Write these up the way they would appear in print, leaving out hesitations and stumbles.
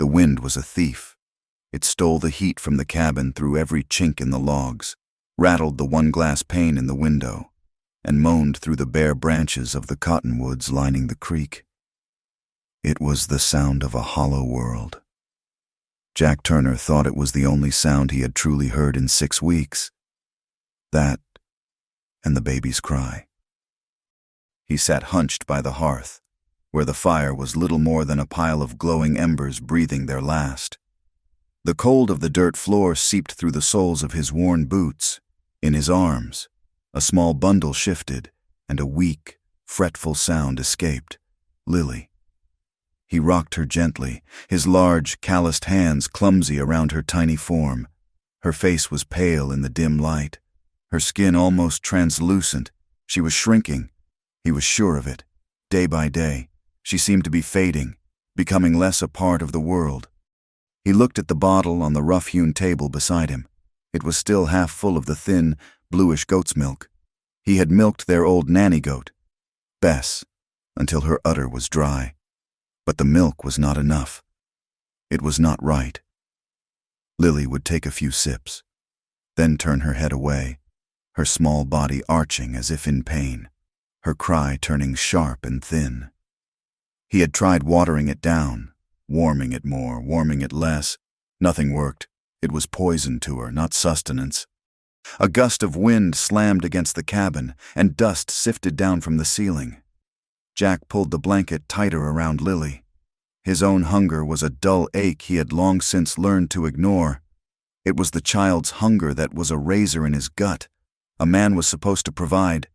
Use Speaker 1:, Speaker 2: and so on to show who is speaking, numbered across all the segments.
Speaker 1: The wind was a thief. It stole the heat from the cabin through every chink in the logs, rattled the one glass pane in the window, and moaned through the bare branches of the cottonwoods lining the creek. It was the sound of a hollow world. Jack Turner thought it was the only sound he had truly heard in 6 weeks. That, and the baby's cry. He sat hunched by the hearth, where the fire was little more than a pile of glowing embers breathing their last. The cold of the dirt floor seeped through the soles of his worn boots. In his arms, a small bundle shifted, and a weak, fretful sound escaped. Lily. He rocked her gently, his large, calloused hands clumsy around her tiny form. Her face was pale in the dim light, her skin almost translucent. She was shrinking. He was sure of it. Day by day, she seemed to be fading, becoming less a part of the world. He looked at the bottle on the rough-hewn table beside him. It was still half full of the thin, bluish goat's milk. He had milked their old nanny goat, Bess, until her udder was dry. But the milk was not enough. It was not right. Lily would take a few sips, then turn her head away, her small body arching as if in pain, her cry turning sharp and thin. He had tried watering it down, warming it more, warming it less. Nothing worked. It was poison to her, not sustenance. A gust of wind slammed against the cabin, and dust sifted down from the ceiling. Jack pulled the blanket tighter around Lily. His own hunger was a dull ache he had long since learned to ignore. It was the child's hunger that was a razor in his gut. A man was supposed to provide.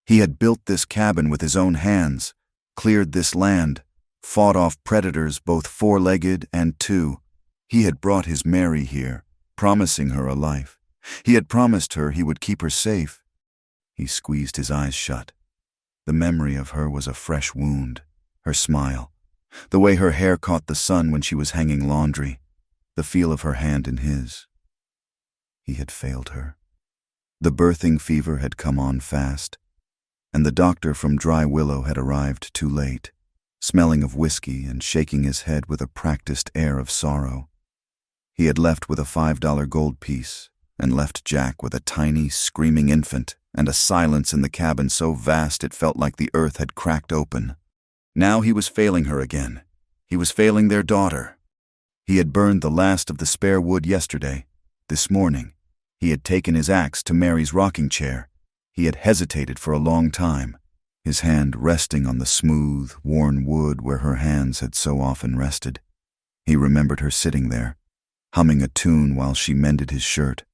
Speaker 1: He had built this cabin with his own hands, cleared this land, fought off predators both four-legged and two. He had brought his Mary here, promising her a life. He had promised her he would keep her safe. He squeezed his eyes shut. The memory of her was a fresh wound. Her smile, the way her hair caught the sun when she was hanging laundry, the feel of her hand in his. He had failed her. The birthing fever had come on fast, and the doctor from Dry Willow had arrived too late, smelling of whiskey and shaking his head with a practiced air of sorrow. He had left with a $5 gold piece, and left Jack with a tiny, screaming infant and a silence in the cabin so vast it felt like the earth had cracked open. Now he was failing her again. He was failing their daughter. He had burned the last of the spare wood yesterday. This morning, he had taken his axe to Mary's rocking chair. He had hesitated for a long time, his hand resting on the smooth, worn wood where her hands had so often rested. He remembered her sitting there, humming a tune while she mended his shirt,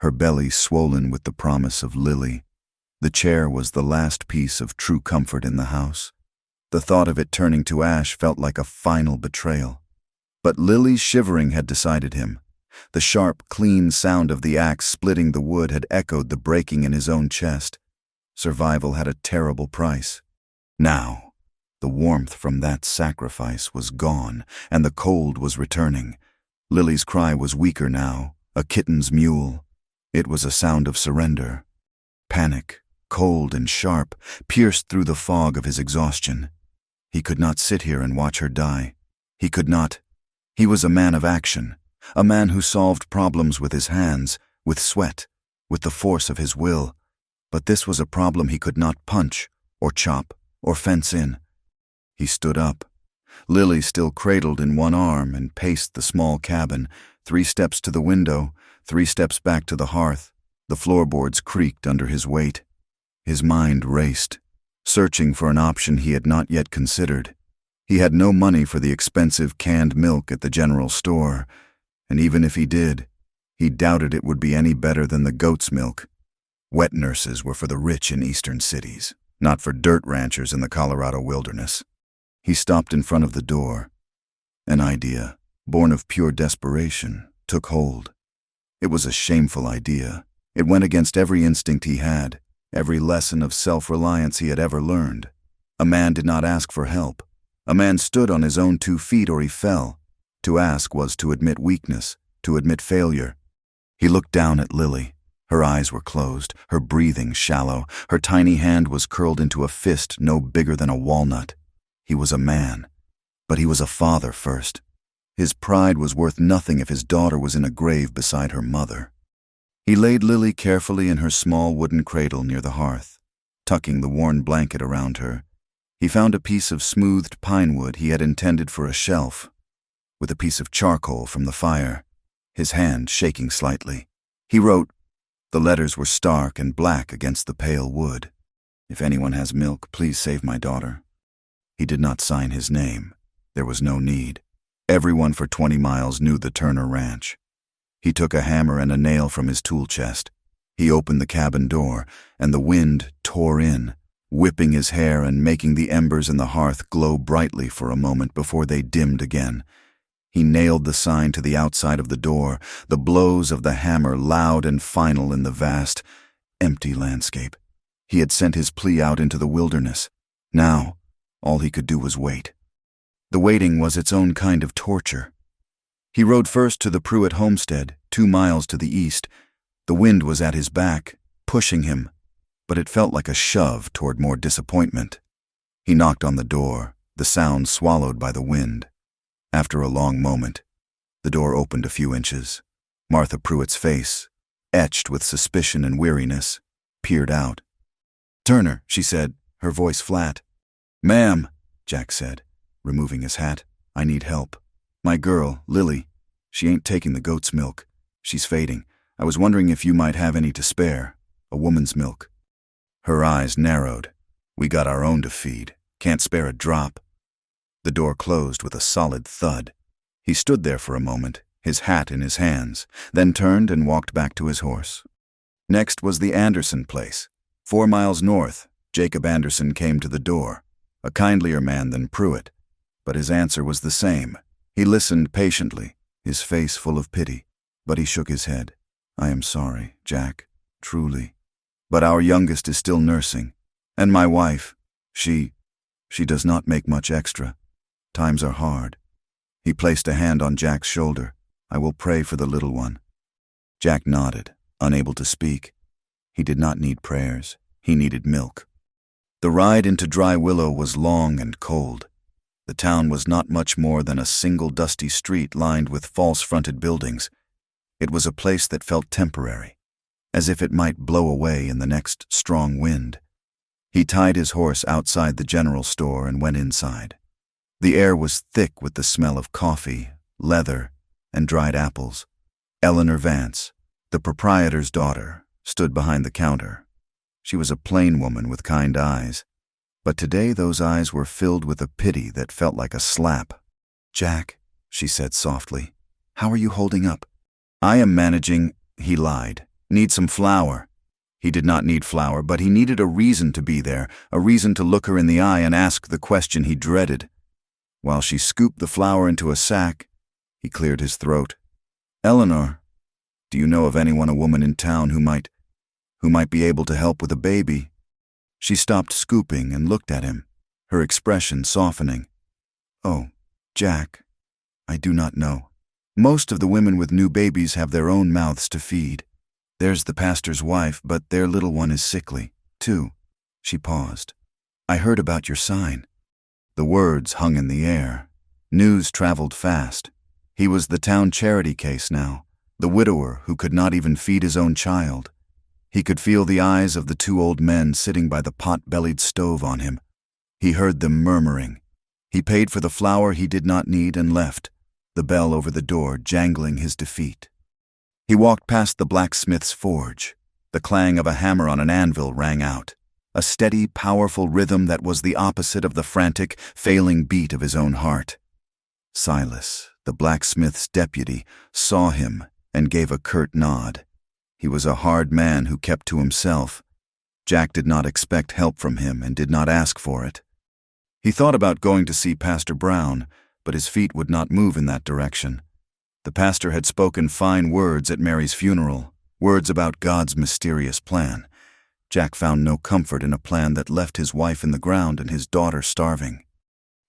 Speaker 1: her belly swollen with the promise of Lily. The chair was the last piece of true comfort in the house. The thought of it turning to ash felt like a final betrayal. But Lily's shivering had decided him. The sharp, clean sound of the axe splitting the wood had echoed the breaking in his own chest. Survival had a terrible price. Now, the warmth from that sacrifice was gone, and the cold was returning. Lily's cry was weaker now, a kitten's mewl. It was a sound of surrender. Panic, cold and sharp, pierced through the fog of his exhaustion. He could not sit here and watch her die. He could not. He was a man of action, a man who solved problems with his hands, with sweat, with the force of his will. But this was a problem he could not punch, or chop, or fence in. He stood up. Lily still cradled in one arm, and paced the small cabin, 3 steps to the window, 3 steps back to the hearth. The floorboards creaked under his weight. His mind raced, searching for an option he had not yet considered. He had no money for the expensive canned milk at the general store, and even if he did, he doubted it would be any better than the goat's milk. Wet nurses were for the rich in eastern cities, not for dirt ranchers in the Colorado wilderness. He stopped in front of the door. An idea, born of pure desperation, took hold. It was a shameful idea. It went against every instinct he had, every lesson of self-reliance he had ever learned. A man did not ask for help. A man stood on his own 2 feet or he fell. To ask was to admit weakness, to admit failure. He looked down at Lily. Her eyes were closed, her breathing shallow. Her tiny hand was curled into a fist no bigger than a walnut. He was a man, but he was a father first. His pride was worth nothing if his daughter was in a grave beside her mother. He laid Lily carefully in her small wooden cradle near the hearth. Tucking the worn blanket around her, he found a piece of smoothed pine wood he had intended for a shelf, with a piece of charcoal from the fire, his hand shaking slightly. He wrote. The letters were stark and black against the pale wood. If anyone has milk, please save my daughter. He did not sign his name. There was no need. Everyone for 20 miles knew the Turner Ranch. He took a hammer and a nail from his tool chest. He opened the cabin door, and the wind tore in, whipping his hair and making the embers in the hearth glow brightly for a moment before they dimmed again. He nailed the sign to the outside of the door, the blows of the hammer loud and final in the vast, empty landscape. He had sent his plea out into the wilderness. Now, all he could do was wait. The waiting was its own kind of torture. He rode first to the Pruitt homestead, 2 miles to the east. The wind was at his back, pushing him, but it felt like a shove toward more disappointment. He knocked on the door, the sound swallowed by the wind. After a long moment, the door opened a few inches. Martha Pruitt's face, etched with suspicion and weariness, peered out. "Turner," she said, her voice flat. "Ma'am," Jack said, removing his hat, "I need help. My girl, Lily, she ain't taking the goat's milk. She's fading. I was wondering if you might have any to spare. A woman's milk." Her eyes narrowed. "We got our own to feed. Can't spare a drop." The door closed with a solid thud. He stood there for a moment, his hat in his hands, then turned and walked back to his horse. Next was the Anderson place. 4 miles north, Jacob Anderson came to the door, a kindlier man than Pruitt, but his answer was the same. He listened patiently, his face full of pity, but he shook his head. "I am sorry, Jack, truly. But our youngest is still nursing, and my wife, she does not make much extra. Times are hard." He placed a hand on Jack's shoulder. "I will pray for the little one." Jack nodded, unable to speak. He did not need prayers. He needed milk. The ride into Dry Willow was long and cold. The town was not much more than a single dusty street lined with false-fronted buildings. It was a place that felt temporary, as if it might blow away in the next strong wind. He tied his horse outside the general store and went inside. The air was thick with the smell of coffee, leather, and dried apples. Eleanor Vance, the proprietor's daughter, stood behind the counter. She was a plain woman with kind eyes, but today those eyes were filled with a pity that felt like a slap. "Jack," she said softly, "how are you holding up?" "I am managing," he lied. "Need some flour." He did not need flour, but he needed a reason to be there, a reason to look her in the eye and ask the question he dreaded. While she scooped the flour into a sack, he cleared his throat. "Eleanor, do you know of anyone, a woman in town who might be able to help with a baby?" She stopped scooping and looked at him, her expression softening. "Oh, Jack, I do not know. Most of the women with new babies have their own mouths to feed. There's the pastor's wife, but their little one is sickly, too." She paused. "I heard about your sign." The words hung in the air. News traveled fast. He was the town charity case now, the widower who could not even feed his own child. He could feel the eyes of the 2 old men sitting by the pot-bellied stove on him. He heard them murmuring. He paid for the flour he did not need and left, the bell over the door jangling his defeat. He walked past the blacksmith's forge. The clang of a hammer on an anvil rang out, a steady, powerful rhythm that was the opposite of the frantic, failing beat of his own heart. Silas, the blacksmith's deputy, saw him and gave a curt nod. He was a hard man who kept to himself. Jack did not expect help from him and did not ask for it. He thought about going to see Pastor Brown, but his feet would not move in that direction. The pastor had spoken fine words at Mary's funeral, words about God's mysterious plan. Jack found no comfort in a plan that left his wife in the ground and his daughter starving.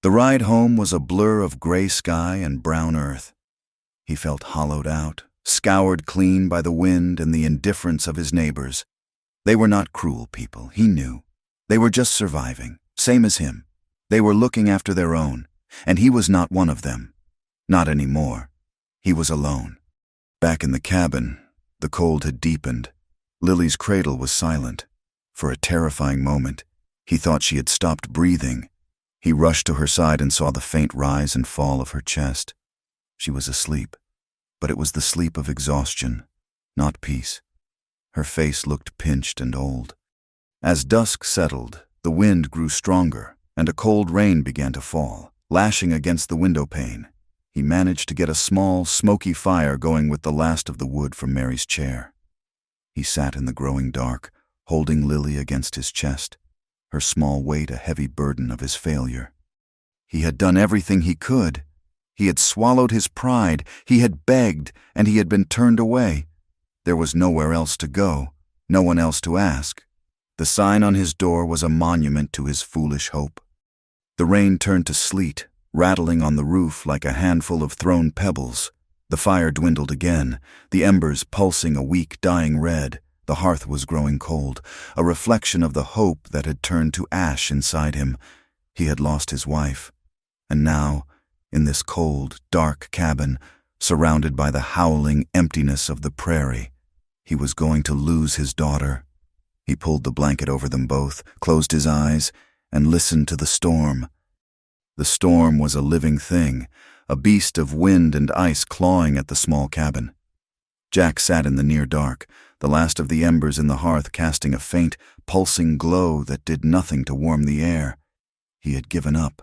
Speaker 1: The ride home was a blur of gray sky and brown earth. He felt hollowed out, scoured clean by the wind and the indifference of his neighbors. They were not cruel people, he knew. They were just surviving, same as him. They were looking after their own, and he was not one of them. Not anymore. He was alone. Back in the cabin, the cold had deepened. Lily's cradle was silent. For a terrifying moment, he thought she had stopped breathing. He rushed to her side and saw the faint rise and fall of her chest. She was asleep, but it was the sleep of exhaustion, not peace. Her face looked pinched and old. As dusk settled, the wind grew stronger, and a cold rain began to fall, lashing against the window pane. He managed to get a small, smoky fire going with the last of the wood from Mary's chair. He sat in the growing dark, holding Lily against his chest, her small weight a heavy burden of his failure. He had done everything he could. He had swallowed his pride, he had begged, and he had been turned away. There was nowhere else to go, no one else to ask. The sign on his door was a monument to his foolish hope. The rain turned to sleet, rattling on the roof like a handful of thrown pebbles. The fire dwindled again, the embers pulsing a weak, dying red. The hearth was growing cold, a reflection of the hope that had turned to ash inside him. He had lost his wife. And now, in this cold, dark cabin, surrounded by the howling emptiness of the prairie, he was going to lose his daughter. He pulled the blanket over them both, closed his eyes, and listened to the storm. The storm was a living thing, a beast of wind and ice clawing at the small cabin. Jack sat in the near dark, the last of the embers in the hearth casting a faint, pulsing glow that did nothing to warm the air. He had given up.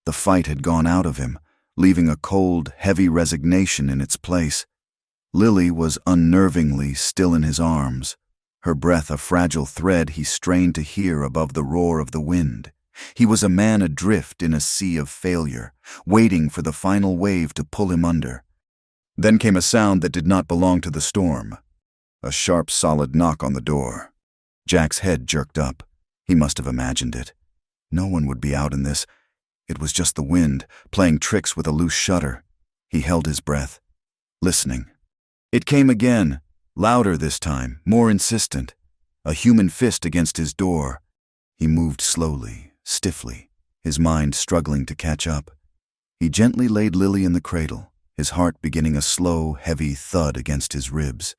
Speaker 1: The fight had gone out of him, leaving a cold, heavy resignation in its place. Lily was unnervingly still in his arms, her breath a fragile thread he strained to hear above the roar of the wind. He was a man adrift in a sea of failure, waiting for the final wave to pull him under. Then came a sound that did not belong to the storm. A sharp, solid knock on the door. Jack's head jerked up. He must have imagined it. No one would be out in this. It was just the wind, playing tricks with a loose shutter. He held his breath, listening. It came again, louder this time, more insistent. A human fist against his door. He moved slowly, stiffly, his mind struggling to catch up. He gently laid Lily in the cradle, his heart beginning a slow, heavy thud against his ribs.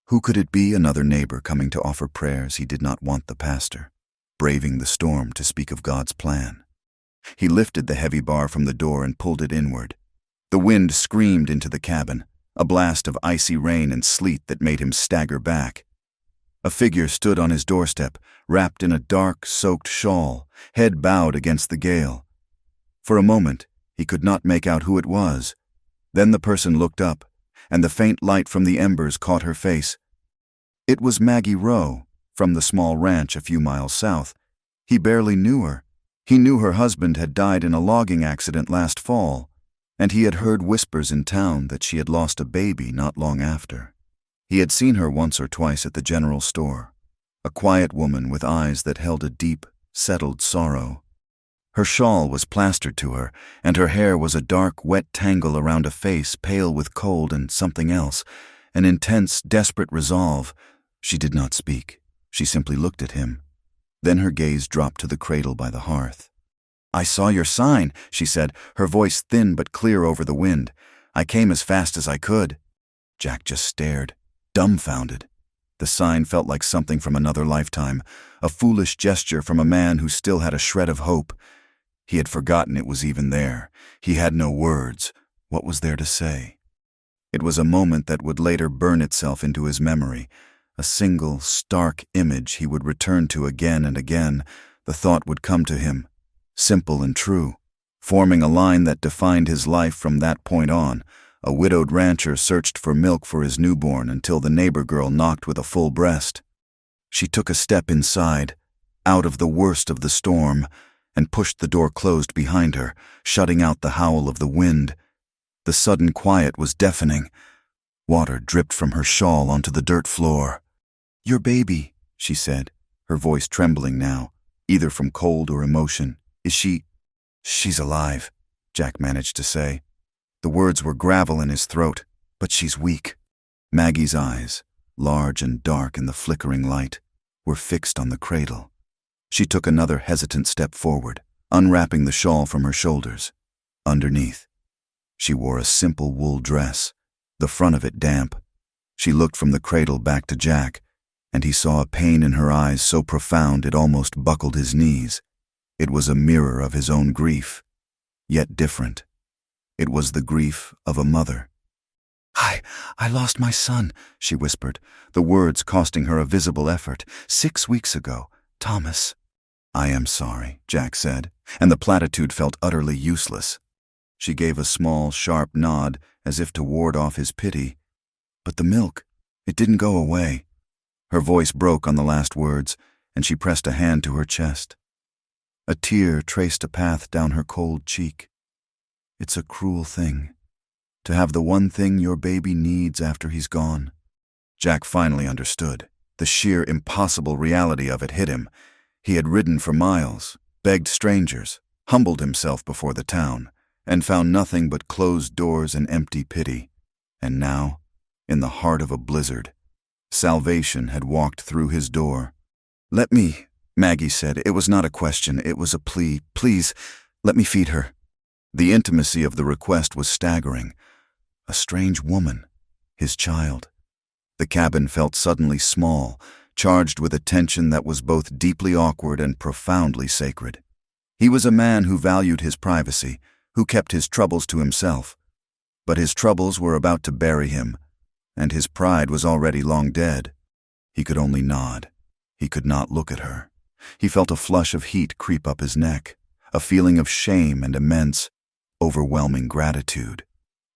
Speaker 1: Who could it be? Another neighbor coming to offer prayers he did not want the pastor, braving the storm to speak of God's plan. He lifted the heavy bar from the door and pulled it inward. The wind screamed into the cabin, a blast of icy rain and sleet that made him stagger back. A figure stood on his doorstep, wrapped in a dark, soaked shawl, head bowed against the gale. For a moment, he could not make out who it was. Then the person looked up, and the faint light from the embers caught her face. It was Maggie Rowe, from the small ranch a few miles south. He barely knew her. He knew her husband had died in a logging accident last fall, and he had heard whispers in town that she had lost a baby not long after. He had seen her once or twice at the general store, a quiet woman with eyes that held a deep, settled sorrow. Her shawl was plastered to her, and her hair was a dark, wet tangle around a face pale with cold and something else, an intense, desperate resolve. She did not speak. She simply looked at him. Then her gaze dropped to the cradle by the hearth. "I saw your sign," she said, her voice thin but clear over the wind. "I came as fast as I could." Jack just stared, dumbfounded. The sign felt like something from another lifetime, a foolish gesture from a man who still had a shred of hope. He had forgotten it was even there. He had no words. What was there to say? It was a moment that would later burn itself into his memory, a single, stark image he would return to again and again. The thought would come to him, simple and true, forming a line that defined his life from that point on. A widowed rancher searched for milk for his newborn until the neighbor girl knocked with a full breast. She took a step inside, out of the worst of the storm, and pushed the door closed behind her, shutting out the howl of the wind. The sudden quiet was deafening. Water dripped from her shawl onto the dirt floor. "Your baby," she said, her voice trembling now, either from cold or emotion. "Is she—" "She's alive," Jack managed to say. The words were gravel in his throat, but she's weak. Maggie's eyes, large and dark in the flickering light, were fixed on the cradle. She took another hesitant step forward, unwrapping the shawl from her shoulders. Underneath, She wore a simple wool dress, the front of it damp. She looked from the cradle back to Jack, and he saw a pain in her eyes so profound it almost buckled his knees. It was a mirror of his own grief, yet different. It was the grief of a mother. I lost my son," she whispered, the words costing her a visible effort. "6 weeks ago, Thomas." "I am sorry," Jack said, and the platitude felt utterly useless. She gave a small, sharp nod, as if to ward off his pity. "But the milk, it didn't go away." Her voice broke on the last words, and she pressed a hand to her chest. A tear traced a path down her cold cheek. "It's a cruel thing, to have the one thing your baby needs after he's gone." Jack finally understood. The sheer impossible reality of it hit him. He had ridden for miles, begged strangers, humbled himself before the town, and found nothing but closed doors and empty pity. And now, in the heart of a blizzard, salvation had walked through his door. "Let me," Maggie said. It was not a question, it was a plea. "Please, let me feed her." The intimacy of the request was staggering. A strange woman, his child. The cabin felt suddenly small, charged with a tension that was both deeply awkward and profoundly sacred. He was a man who valued his privacy, who kept his troubles to himself. But his troubles were about to bury him, and his pride was already long dead. He could only nod. He could not look at her. He felt a flush of heat creep up his neck, a feeling of shame and immense, overwhelming gratitude.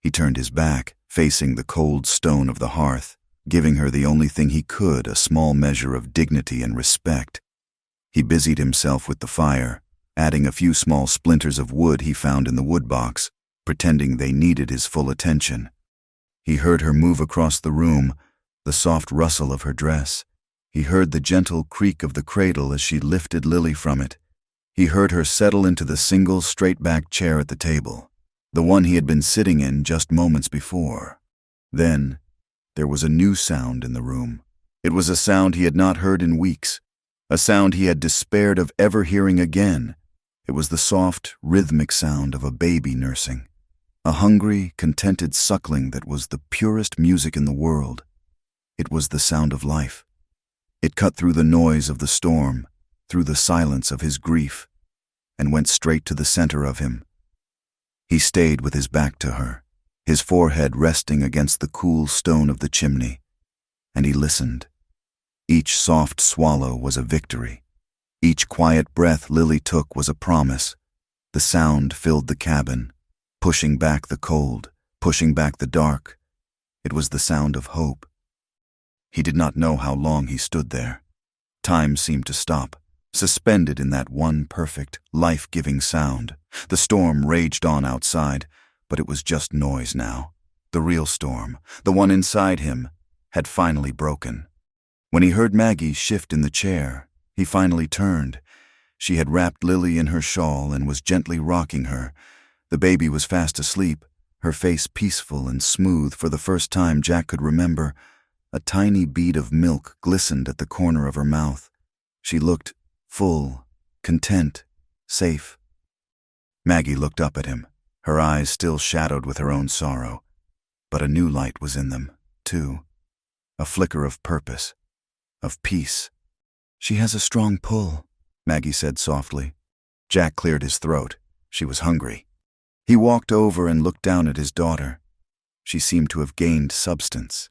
Speaker 1: He turned his back, facing the cold stone of the hearth, giving her the only thing he could, a small measure of dignity and respect. He busied himself with the fire, adding a few small splinters of wood he found in the woodbox, pretending they needed his full attention. He heard her move across the room, the soft rustle of her dress. He heard the gentle creak of the cradle as she lifted Lily from it. He heard her settle into the single straight-backed chair at the table, the one he had been sitting in just moments before. Then, there was a new sound in the room. It was a sound he had not heard in weeks, a sound he had despaired of ever hearing again. It was the soft, rhythmic sound of a baby nursing, a hungry, contented suckling that was the purest music in the world. It was the sound of life. It cut through the noise of the storm, through the silence of his grief, and went straight to the center of him. He stayed with his back to her, his forehead resting against the cool stone of the chimney, and he listened. Each soft swallow was a victory. Each quiet breath Lily took was a promise. The sound filled the cabin, pushing back the cold, pushing back the dark. It was the sound of hope. He did not know how long he stood there. Time seemed to stop, suspended in that one perfect, life-giving sound. The storm raged on outside, but it was just noise now. The real storm, the one inside him, had finally broken. When he heard Maggie shift in the chair, he finally turned. She had wrapped Lily in her shawl and was gently rocking her. The baby was fast asleep, her face peaceful and smooth for the first time Jack could remember. A tiny bead of milk glistened at the corner of her mouth. She looked full, content, safe. Maggie looked up at him, her eyes still shadowed with her own sorrow. But a new light was in them, too. A flicker of purpose, of peace. "She has a strong pull," Maggie said softly. Jack cleared his throat. She was hungry. He walked over and looked down at his daughter. She seemed to have gained substance,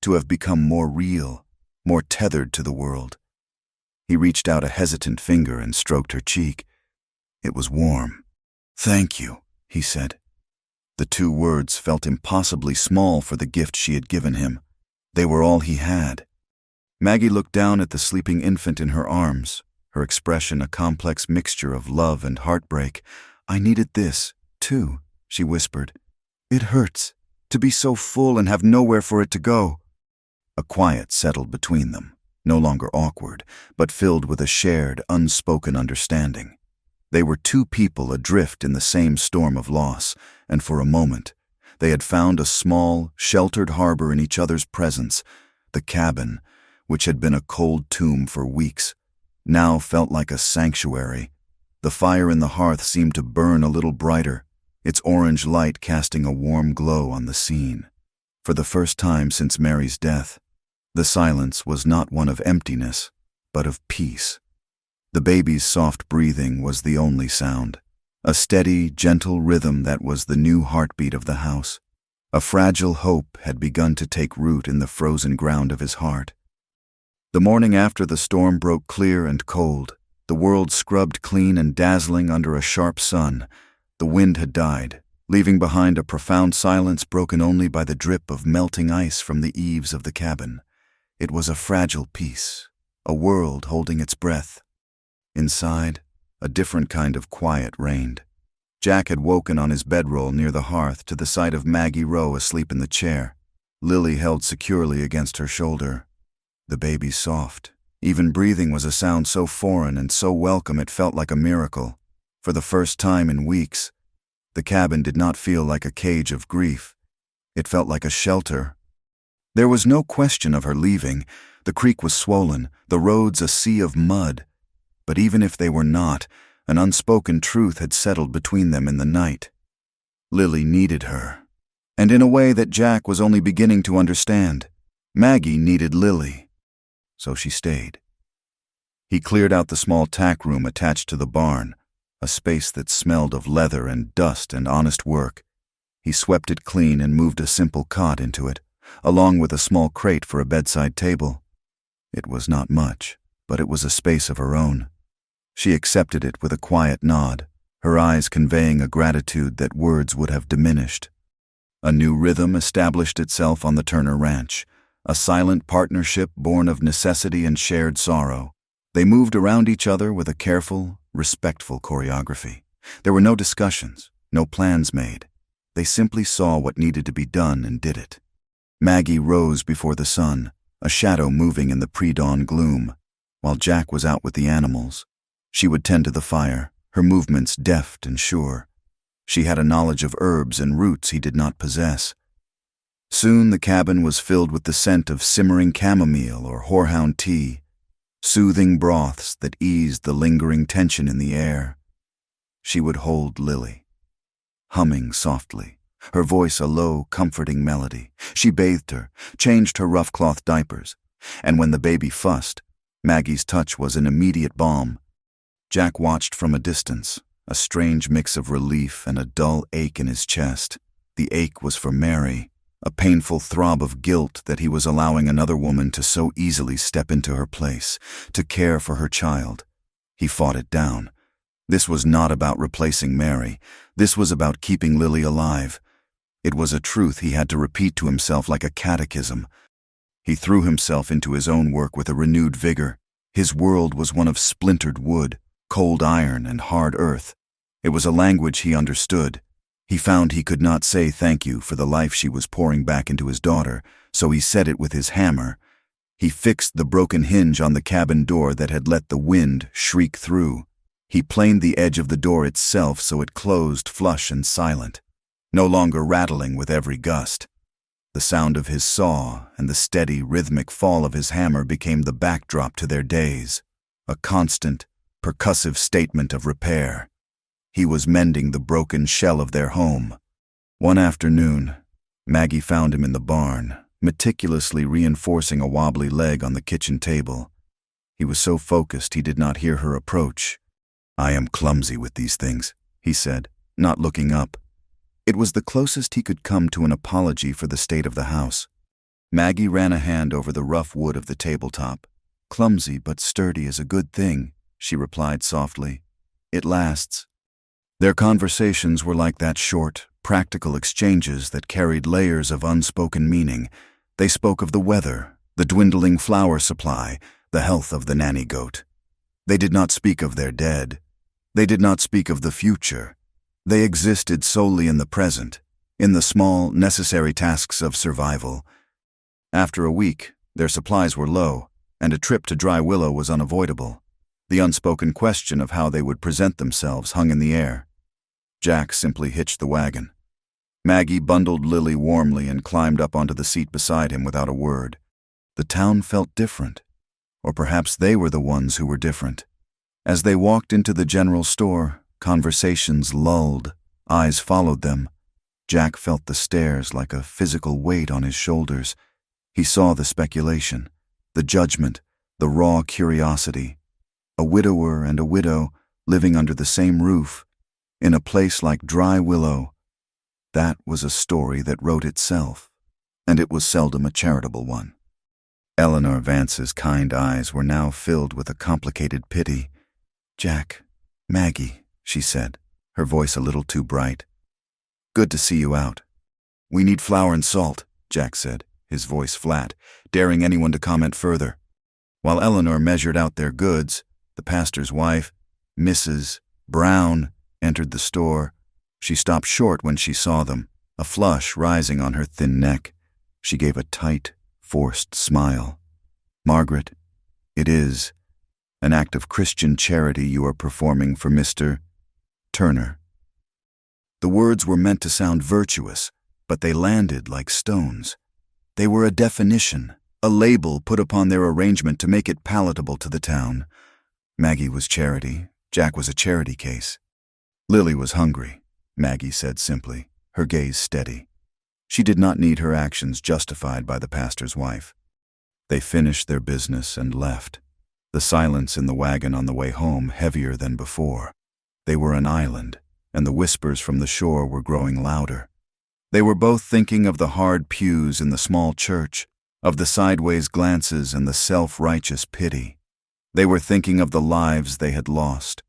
Speaker 1: to have become more real, more tethered to the world. He reached out a hesitant finger and stroked her cheek. It was warm. "Thank you," he said. The two words felt impossibly small for the gift she had given him. They were all he had. Maggie looked down at the sleeping infant in her arms, her expression a complex mixture of love and heartbreak. "I needed this, too," she whispered. "It hurts, to be so full and have nowhere for it to go." A quiet settled between them, no longer awkward, but filled with a shared, unspoken understanding. They were two people adrift in the same storm of loss, and for a moment, they had found a small, sheltered harbor in each other's presence. The cabin, which had been a cold tomb for weeks, now felt like a sanctuary. The fire in the hearth seemed to burn a little brighter. its orange light casting a warm glow on the scene. For the first time since Mary's death, the silence was not one of emptiness, but of peace. The baby's soft breathing was the only sound, a steady, gentle rhythm that was the new heartbeat of the house. A fragile hope had begun to take root in the frozen ground of his heart. The morning after the storm broke clear and cold, the world scrubbed clean and dazzling under a sharp sun. The wind had died, leaving behind a profound silence broken only by the drip of melting ice from the eaves of the cabin. It was a fragile peace, a world holding its breath. Inside, a different kind of quiet reigned. Jack had woken on his bedroll near the hearth to the sight of Maggie Rowe asleep in the chair, Lily held securely against her shoulder. The baby soft. Even breathing was a sound so foreign and so welcome it felt like a miracle. For the first time in weeks, the cabin did not feel like a cage of grief. It felt like a shelter. There was no question of her leaving. The creek was swollen, the roads a sea of mud. But even if they were not, an unspoken truth had settled between them in the night. Lily needed her. And in a way that Jack was only beginning to understand, Maggie needed Lily. So she stayed. He cleared out the small tack room attached to the barn, a space that smelled of leather and dust and honest work. He swept it clean and moved a simple cot into it, along with a small crate for a bedside table. It was not much, but it was a space of her own. She accepted it with a quiet nod, her eyes conveying a gratitude that words would have diminished. A new rhythm established itself on the Turner Ranch, a silent partnership born of necessity and shared sorrow. They moved around each other with a careful, respectful choreography. There were no discussions, no plans made. They simply saw what needed to be done and did it. Maggie rose before the sun, a shadow moving in the pre-dawn gloom, while Jack was out with the animals. She would tend to the fire, her movements deft and sure. She had a knowledge of herbs and roots he did not possess. Soon the cabin was filled with the scent of simmering chamomile or horehound tea, soothing broths that eased the lingering tension in the air. She would hold Lily, humming softly, her voice a low, comforting melody. She bathed her, changed her rough cloth diapers, and when the baby fussed, Maggie's touch was an immediate balm. Jack watched from a distance, a strange mix of relief and a dull ache in his chest. The ache was for Mary, a painful throb of guilt that he was allowing another woman to so easily step into her place, to care for her child. He fought it down. This was not about replacing Mary. This was about keeping Lily alive. It was a truth he had to repeat to himself like a catechism. He threw himself into his own work with a renewed vigor. His world was one of splintered wood, cold iron, and hard earth. It was a language he understood. He found he could not say thank you for the life she was pouring back into his daughter, so he said it with his hammer. He fixed the broken hinge on the cabin door that had let the wind shriek through. He planed the edge of the door itself so it closed flush and silent, no longer rattling with every gust. The sound of his saw and the steady, rhythmic fall of his hammer became the backdrop to their days, a constant, percussive statement of repair. He was mending the broken shell of their home. One afternoon, Maggie found him in the barn, meticulously reinforcing a wobbly leg on the kitchen table. He was so focused he did not hear her approach. "I am clumsy with these things," he said, not looking up. It was the closest he could come to an apology for the state of the house. Maggie ran a hand over the rough wood of the tabletop. "Clumsy but sturdy is a good thing," she replied softly. "It lasts." Their conversations were like that short, practical exchanges that carried layers of unspoken meaning. They spoke of the weather, the dwindling flour supply, the health of the nanny goat. They did not speak of their dead. They did not speak of the future. They existed solely in the present, in the small, necessary tasks of survival. After a week, their supplies were low, and a trip to Dry Willow was unavoidable. The unspoken question of how they would present themselves hung in the air. Jack simply hitched the wagon. Maggie bundled Lily warmly and climbed up onto the seat beside him without a word. The town felt different, or perhaps they were the ones who were different. As they walked into the general store, conversations lulled. Eyes followed them. Jack felt the stares like a physical weight on his shoulders. He saw the speculation, the judgment, the raw curiosity. A widower and a widow living under the same roof, in a place like Dry Willow. That was a story that wrote itself, and it was seldom a charitable one. Eleanor Vance's kind eyes were now filled with a complicated pity. "Jack, Maggie," she said, her voice a little too bright. "Good to see you out." "We need flour and salt," Jack said, his voice flat, daring anyone to comment further. While Eleanor measured out their goods, the pastor's wife, Mrs. Brown, entered the store. She stopped short when she saw them, a flush rising on her thin neck. She gave a tight, forced smile. "Margaret, it is an act of Christian charity you are performing for Mr. Turner." The words were meant to sound virtuous, but they landed like stones. They were a definition, a label put upon their arrangement to make it palatable to the town. Maggie was charity. Jack was a charity case. Lily was hungry, Maggie said simply, her gaze steady. She did not need her actions justified by the pastor's wife. They finished their business and left, the silence in the wagon on the way home heavier than before. They were an island, and the whispers from the shore were growing louder. They were both thinking of the hard pews in the small church, of the sideways glances and the self-righteous pity. They were thinking of the lives they had lost,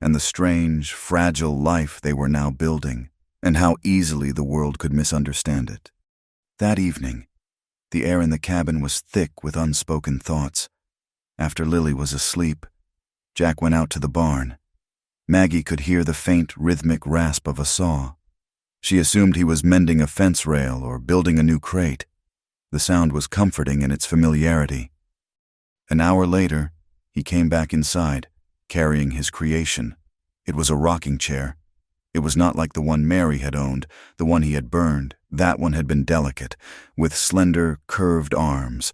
Speaker 1: and the strange, fragile life they were now building, and how easily the world could misunderstand it. That evening, the air in the cabin was thick with unspoken thoughts. After Lily was asleep, Jack went out to the barn. Maggie could hear the faint, rhythmic rasp of a saw. She assumed he was mending a fence rail or building a new crate. The sound was comforting in its familiarity. An hour later, he came back inside, carrying his creation. It was a rocking chair. It was not like the one Mary had owned, the one he had burned. That one had been delicate, with slender, curved arms.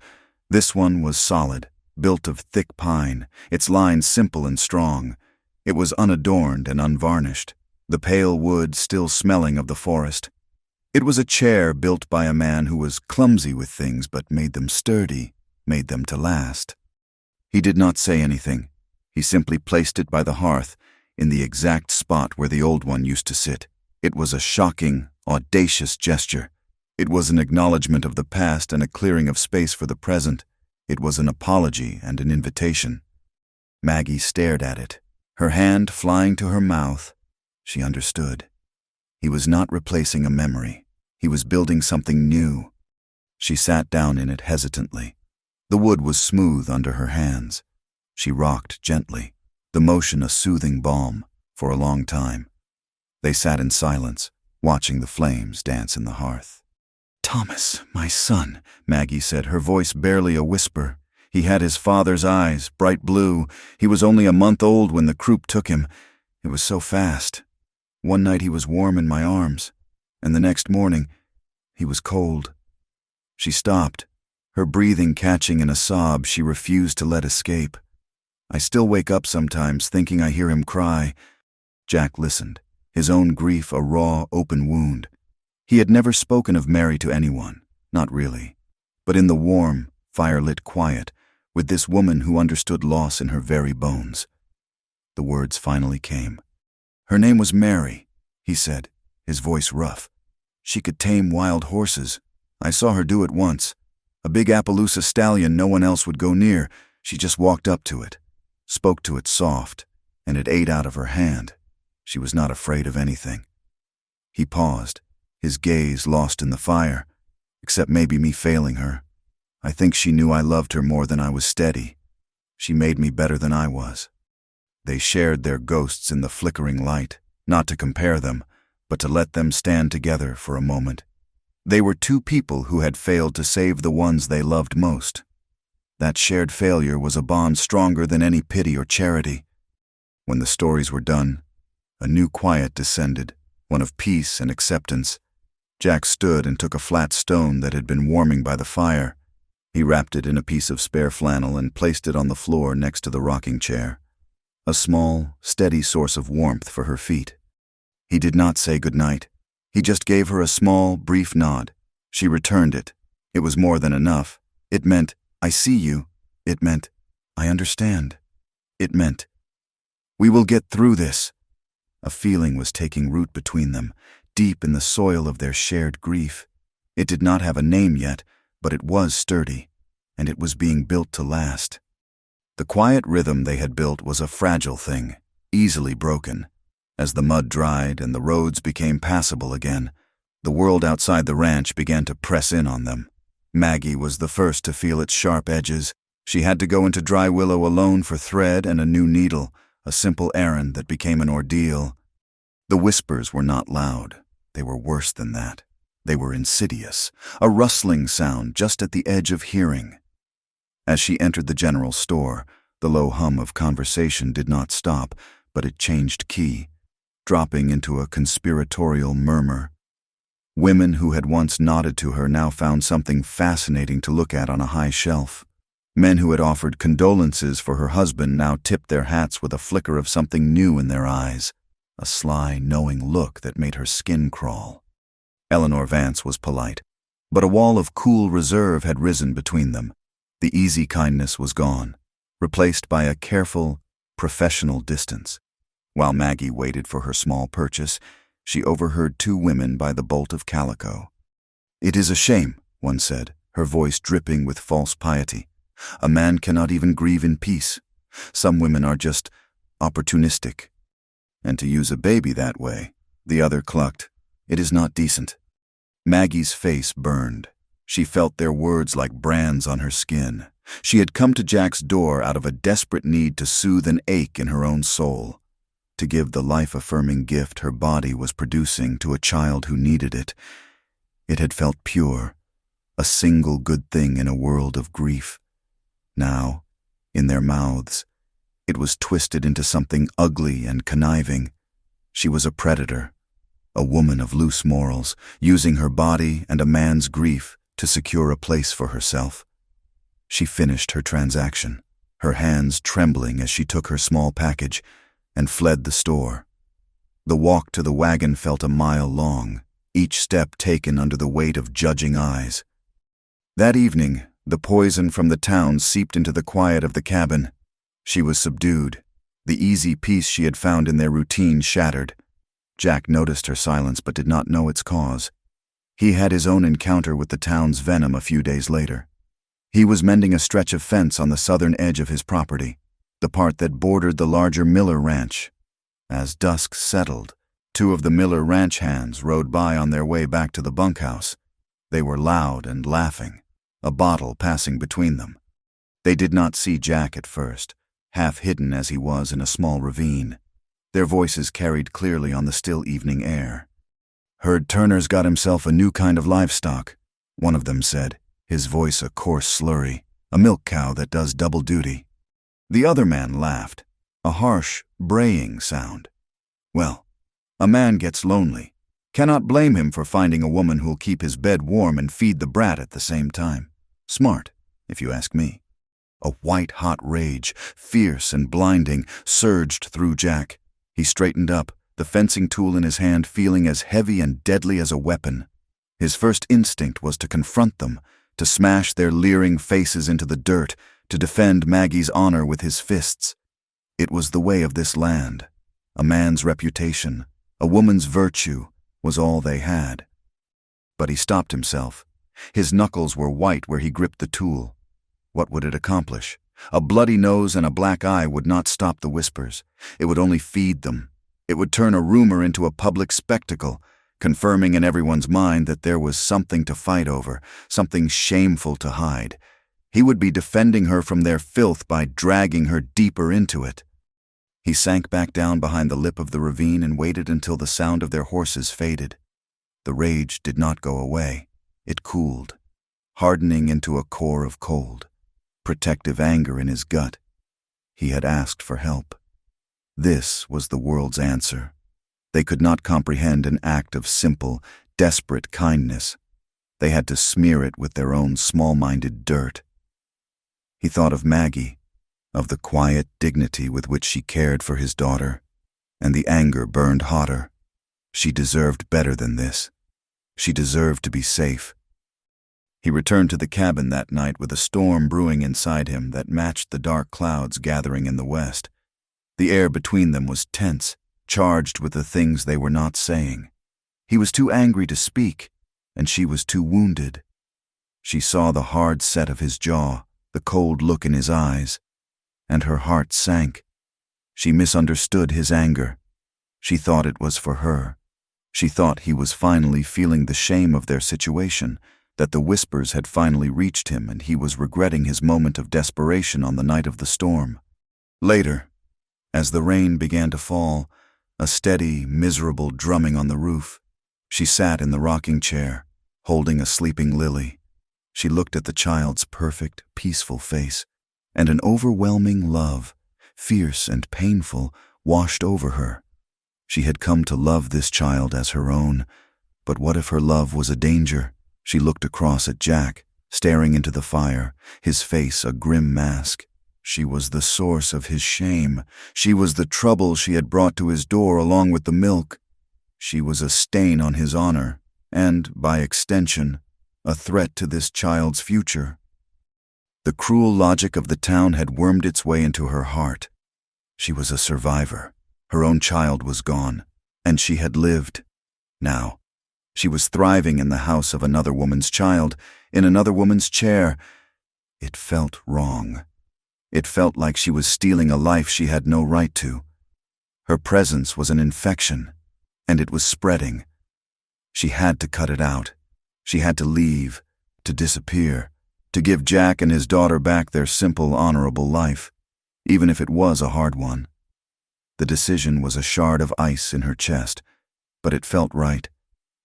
Speaker 1: This one was solid, built of thick pine, its lines simple and strong. It was unadorned and unvarnished, the pale wood still smelling of the forest. It was a chair built by a man who was clumsy with things but made them sturdy, made them to last. He did not say anything. He simply placed it by the hearth, in the exact spot where the old one used to sit. It was a shocking, audacious gesture. It was an acknowledgement of the past and a clearing of space for the present. It was an apology and an invitation. Maggie stared at it, her hand flying to her mouth. She understood. He was not replacing a memory. He was building something new. She sat down in it hesitantly. The wood was smooth under her hands. She rocked gently, the motion a soothing balm, for a long time. They sat in silence, watching the flames dance in the hearth. "Thomas, my son," Maggie said, her voice barely a whisper. He had his father's eyes, bright blue. He was only a month old when the croup took him. It was so fast. One night he was warm in my arms, and the next morning he was cold. She stopped, her breathing catching in a sob she refused to let escape. "I still wake up sometimes thinking I hear him cry." Jack listened, his own grief a raw, open wound. He had never spoken of Mary to anyone, not really, but in the warm, fire-lit quiet, with this woman who understood loss in her very bones. The words finally came. "Her name was Mary," he said, his voice rough. "She could tame wild horses. I saw her do it once. A big Appaloosa stallion no one else would go near. She just walked up to it, spoke to it soft, and it ate out of her hand. She was not afraid of anything." He paused, his gaze lost in the fire, except maybe me failing her. "I think she knew I loved her more than I was steady. She made me better than I was." They shared their ghosts in the flickering light, not to compare them, but to let them stand together for a moment. They were two people who had failed to save the ones they loved most. That shared failure was a bond stronger than any pity or charity. When the stories were done, a new quiet descended, one of peace and acceptance. Jack stood and took a flat stone that had been warming by the fire. He wrapped it in a piece of spare flannel and placed it on the floor next to the rocking chair, a small, steady source of warmth for her feet. He did not say good night. He just gave her a small, brief nod. She returned it. It was more than enough. It meant, "I see you." It meant, "I understand." It meant, "We will get through this." A feeling was taking root between them, deep in the soil of their shared grief. It did not have a name yet, but it was sturdy, and it was being built to last. The quiet rhythm they had built was a fragile thing, easily broken. As the mud dried and the roads became passable again, the world outside the ranch began to press in on them. Maggie was the first to feel its sharp edges. She had to go into Dry Willow alone for thread and a new needle, a simple errand that became an ordeal. The whispers were not loud. They were worse than that. They were insidious, a rustling sound just at the edge of hearing. As she entered the general store, the low hum of conversation did not stop, but it changed key, dropping into a conspiratorial murmur. Women who had once nodded to her now found something fascinating to look at on a high shelf. Men who had offered condolences for her husband now tipped their hats with a flicker of something new in their eyes, a sly, knowing look that made her skin crawl. Eleanor Vance was polite, but a wall of cool reserve had risen between them. The easy kindness was gone, replaced by a careful, professional distance. While Maggie waited for her small purchase, she overheard two women by the bolt of calico. "It is a shame," one said, her voice dripping with false piety. "A man cannot even grieve in peace. Some women are just opportunistic. And to use a baby that way," the other clucked, "it is not decent." Maggie's face burned. She felt their words like brands on her skin. She had come to Jack's door out of a desperate need to soothe an ache in her own soul, to give the life-affirming gift her body was producing to a child who needed it. It had felt pure, a single good thing in a world of grief. Now, in their mouths, it was twisted into something ugly and conniving. She was a predator, a woman of loose morals, using her body and a man's grief to secure a place for herself. She finished her transaction, her hands trembling as she took her small package, and fled the store. The walk to the wagon felt a mile long, each step taken under the weight of judging eyes. That evening, the poison from the town seeped into the quiet of the cabin. She was subdued. The easy peace she had found in their routine shattered. Jack noticed her silence but did not know its cause. He had his own encounter with the town's venom a few days later. He was mending a stretch of fence on the southern edge of his property, the part that bordered the larger Miller Ranch. As dusk settled, two of the Miller ranch hands rode by on their way back to the bunkhouse. They were loud and laughing, a bottle passing between them. They did not see Jack at first, half hidden as he was in a small ravine. Their voices carried clearly on the still evening air. "Heard Turner's got himself a new kind of livestock," one of them said, his voice a coarse slurry, "a milk cow that does double duty." The other man laughed, a harsh, braying sound. "Well, a man gets lonely. Cannot blame him for finding a woman who'll keep his bed warm and feed the brat at the same time. Smart, if you ask me." A white-hot rage, fierce and blinding, surged through Jack. He straightened up, the fencing tool in his hand feeling as heavy and deadly as a weapon. His first instinct was to confront them, to smash their leering faces into the dirt, to defend Maggie's honor with his fists. It was the way of this land. A man's reputation, a woman's virtue, was all they had. But he stopped himself. His knuckles were white where he gripped the tool. What would it accomplish? A bloody nose and a black eye would not stop the whispers. It would only feed them. It would turn a rumor into a public spectacle, confirming in everyone's mind that there was something to fight over, something shameful to hide. He would be defending her from their filth by dragging her deeper into it. He sank back down behind the lip of the ravine and waited until the sound of their horses faded. The rage did not go away. It cooled, hardening into a core of cold, protective anger in his gut. He had asked for help. This was the world's answer. They could not comprehend an act of simple, desperate kindness. They had to smear it with their own small-minded dirt. He thought of Maggie, of the quiet dignity with which she cared for his daughter, and the anger burned hotter. She deserved better than this. She deserved to be safe. He returned to the cabin that night with a storm brewing inside him that matched the dark clouds gathering in the west. The air between them was tense, charged with the things they were not saying. He was too angry to speak, and she was too wounded. She saw the hard set of his jaw, the cold look in his eyes, and her heart sank. She misunderstood his anger. She thought it was for her. She thought he was finally feeling the shame of their situation, that the whispers had finally reached him and he was regretting his moment of desperation on the night of the storm. Later, as the rain began to fall, a steady, miserable drumming on the roof, she sat in the rocking chair, holding a sleeping Lily. She looked at the child's perfect, peaceful face, and an overwhelming love, fierce and painful, washed over her. She had come to love this child as her own, but what if her love was a danger? She looked across at Jack, staring into the fire, his face a grim mask. She was the source of his shame. She was the trouble she had brought to his door along with the milk. She was a stain on his honor, and, by extension, a threat to this child's future. The cruel logic of the town had wormed its way into her heart. She was a survivor. Her own child was gone, and she had lived. Now, she was thriving in the house of another woman's child, in another woman's chair. It felt wrong. It felt like she was stealing a life she had no right to. Her presence was an infection, and it was spreading. She had to cut it out. She had to leave, to disappear, to give Jack and his daughter back their simple, honorable life, even if it was a hard one. The decision was a shard of ice in her chest, but it felt right.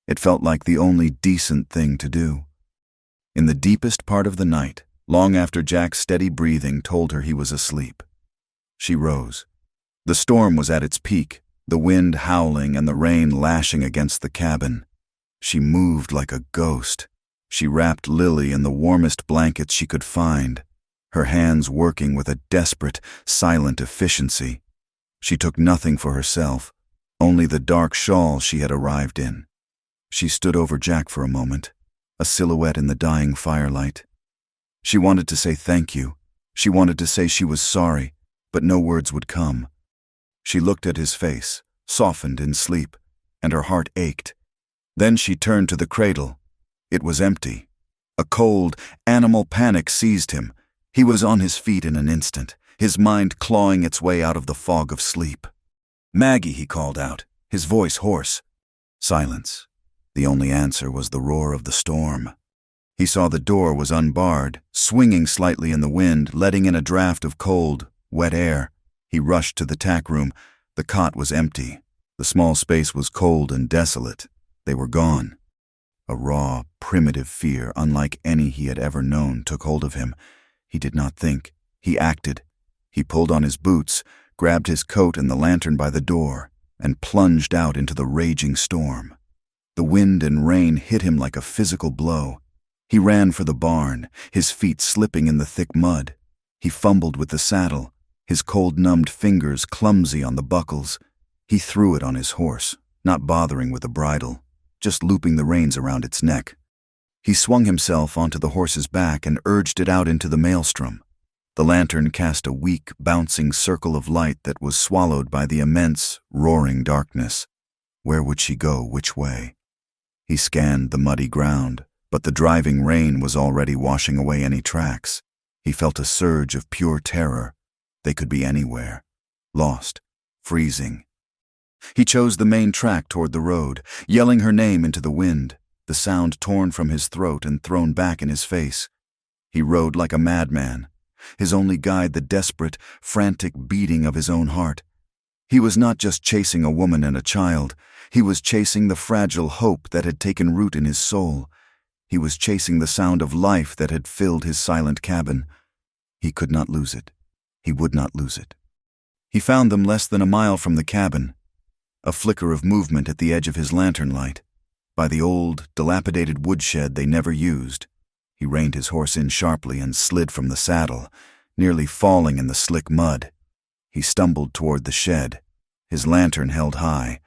Speaker 1: It felt like the only decent thing to do. In the deepest part of the night, long after Jack's steady breathing told her he was asleep, she rose. The storm was at its peak, the wind howling and the rain lashing against the cabin. She moved like a ghost. She wrapped Lily in the warmest blankets she could find, her hands working with a desperate, silent efficiency. She took nothing for herself, only the dark shawl she had arrived in. She stood over Jack for a moment, a silhouette in the dying firelight. She wanted to say thank you. She wanted to say she was sorry, but no words would come. She looked at his face, softened in sleep, and her heart ached. Then she turned to the cradle. It was empty. A cold, animal panic seized him. He was on his feet in an instant, his mind clawing its way out of the fog of sleep. "Maggie," he called out, his voice hoarse. Silence. The only answer was the roar of the storm. He saw the door was unbarred, swinging slightly in the wind, letting in a draft of cold, wet air. He rushed to the tack room. The cot was empty. The small space was cold and desolate. They were gone. A raw, primitive fear, unlike any he had ever known, took hold of him. He did not think. He acted. He pulled on his boots, grabbed his coat and the lantern by the door, and plunged out into the raging storm. The wind and rain hit him like a physical blow. He ran for the barn, his feet slipping in the thick mud. He fumbled with the saddle, his cold-numbed fingers clumsy on the buckles. He threw it on his horse, not bothering with the bridle, just looping the reins around its neck. He swung himself onto the horse's back and urged it out into the maelstrom. The lantern cast a weak, bouncing circle of light that was swallowed by the immense, roaring darkness. Where would she go, which way? He scanned the muddy ground, but the driving rain was already washing away any tracks. He felt a surge of pure terror. They could be anywhere. Lost. Freezing. He chose the main track toward the road, yelling her name into the wind, the sound torn from his throat and thrown back in his face. He rode like a madman, his only guide the desperate, frantic beating of his own heart. He was not just chasing a woman and a child. He was chasing the fragile hope that had taken root in his soul. He was chasing the sound of life that had filled his silent cabin. He could not lose it. He would not lose it. He found them less than a mile from the cabin. A flicker of movement at the edge of his lantern light, by the old, dilapidated woodshed they never used. He reined his horse in sharply and slid from the saddle, nearly falling in the slick mud. He stumbled toward the shed, his lantern held high.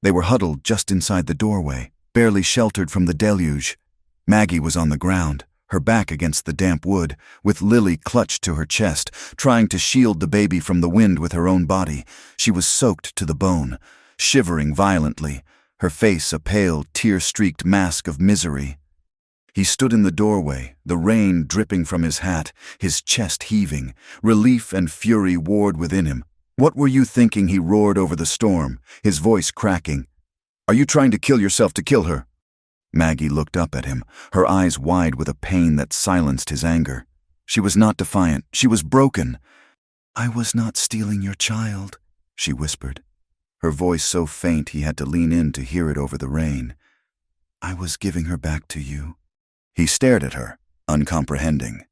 Speaker 1: They were huddled just inside the doorway, barely sheltered from the deluge. Maggie was on the ground, her back against the damp wood, with Lily clutched to her chest, trying to shield the baby from the wind with her own body. She was soaked to the bone, shivering violently, her face a pale, tear-streaked mask of misery. He stood in the doorway, the rain dripping from his hat, his chest heaving. Relief and fury warred within him. "What were you thinking?" he roared over the storm, his voice cracking. "Are you trying to kill yourself to kill her?" Maggie looked up at him, her eyes wide with a pain that silenced his anger. She was not defiant, she was broken. "I was not stealing your child," she whispered, her voice so faint he had to lean in to hear it over the rain. "I was giving her back to you." He stared at her, uncomprehending.